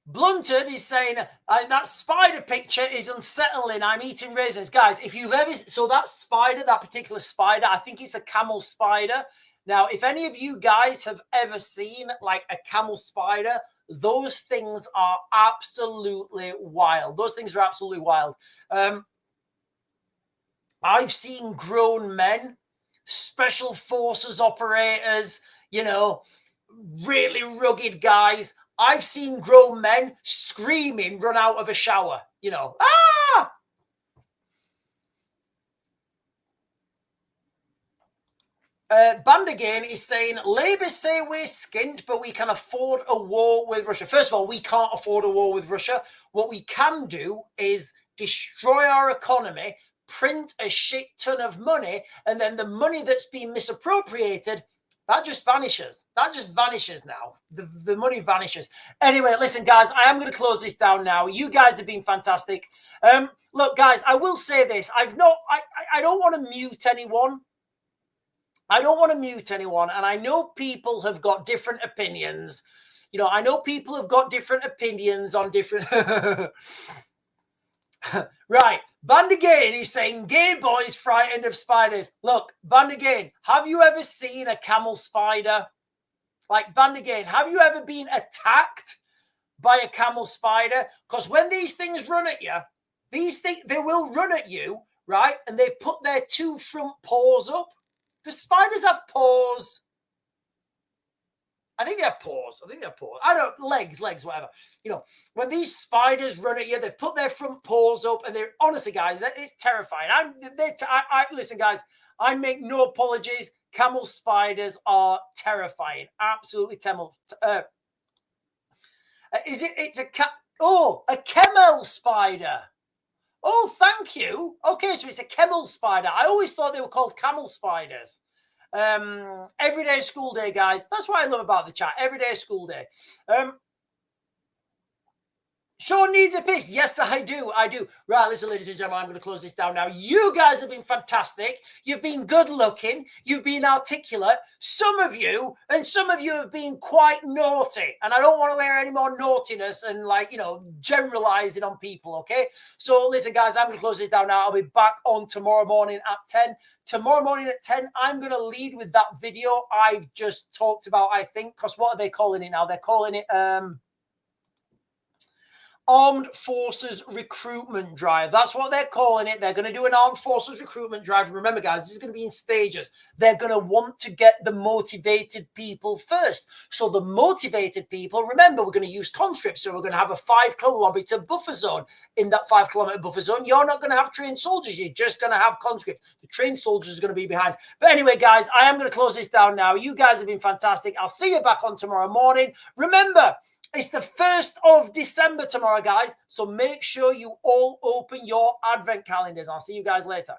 Blunted is saying, that spider picture is unsettling. I'm eating raisins. Guys, if you've ever... So that spider, that particular spider, I think it's a camel spider. Now, if any of you guys have ever seen like a camel spider, those things are absolutely wild. Those things are absolutely wild. I've seen grown men, special forces operators, you know, really rugged guys. I've seen grown men screaming, run out of a shower, you know. Ah! Band again is saying, Labour say we're skint, but we can afford a war with Russia. First of all, we can't afford a war with Russia. What we can do is destroy our economy, print a shit ton of money, and then the money that's been misappropriated, that just vanishes. That just vanishes now. The money vanishes. Anyway, listen, guys, I am going to close this down now. You guys have been fantastic. Look, guys, I will say this. I don't want to mute anyone. I don't want to mute anyone. And I know people have got different opinions. You know, I know people have got different opinions on different... Right. Bandagain is saying gay boys frightened of spiders. Look, Bandagain, have you ever seen a camel spider? Like, Bandagain, have you ever been attacked by a camel spider? Because when these things run at you, they will run at you, right? And they put their two front paws up. Because spiders have paws. I think they have paws. I don't, legs, whatever. You know, when these spiders run at you, they put their front paws up, and they're, honestly, guys, it's terrifying. Listen, guys, I make no apologies. Camel spiders are terrifying. Absolutely terrible. It's a camel spider. Oh, thank you. Okay, so it's a camel spider. I always thought they were called camel spiders. Everyday school day, guys. That's what I love about the chat. Everyday school day. Sean needs a piss. Yes, I do. Right, listen, ladies and gentlemen, I'm going to close this down now. You guys have been fantastic. You've been good looking. You've been articulate. Some of you have been quite naughty. And I don't want to hear any more naughtiness and, like, you know, generalizing on people, okay? So, listen, guys, I'm going to close this down now. I'll be back on tomorrow morning at 10. Tomorrow morning at 10, I'm going to lead with that video I've just talked about, I think. Because what are they calling it now? They're calling it... Armed Forces Recruitment Drive. That's what they're calling it. They're going to do an Armed Forces Recruitment Drive. Remember, guys, this is going to be in stages. They're going to want to get the motivated people first. So the motivated people, remember, we're going to use conscripts. So we're going to have a 5-kilometer buffer zone. In that 5-kilometer buffer zone, you're not going to have trained soldiers. You're just going to have conscripts. The trained soldiers are going to be behind. But anyway, guys, I am going to close this down now. You guys have been fantastic. I'll see you back on tomorrow morning. Remember, it's the 1st of December tomorrow, guys. So make sure you all open your advent calendars. I'll see you guys later.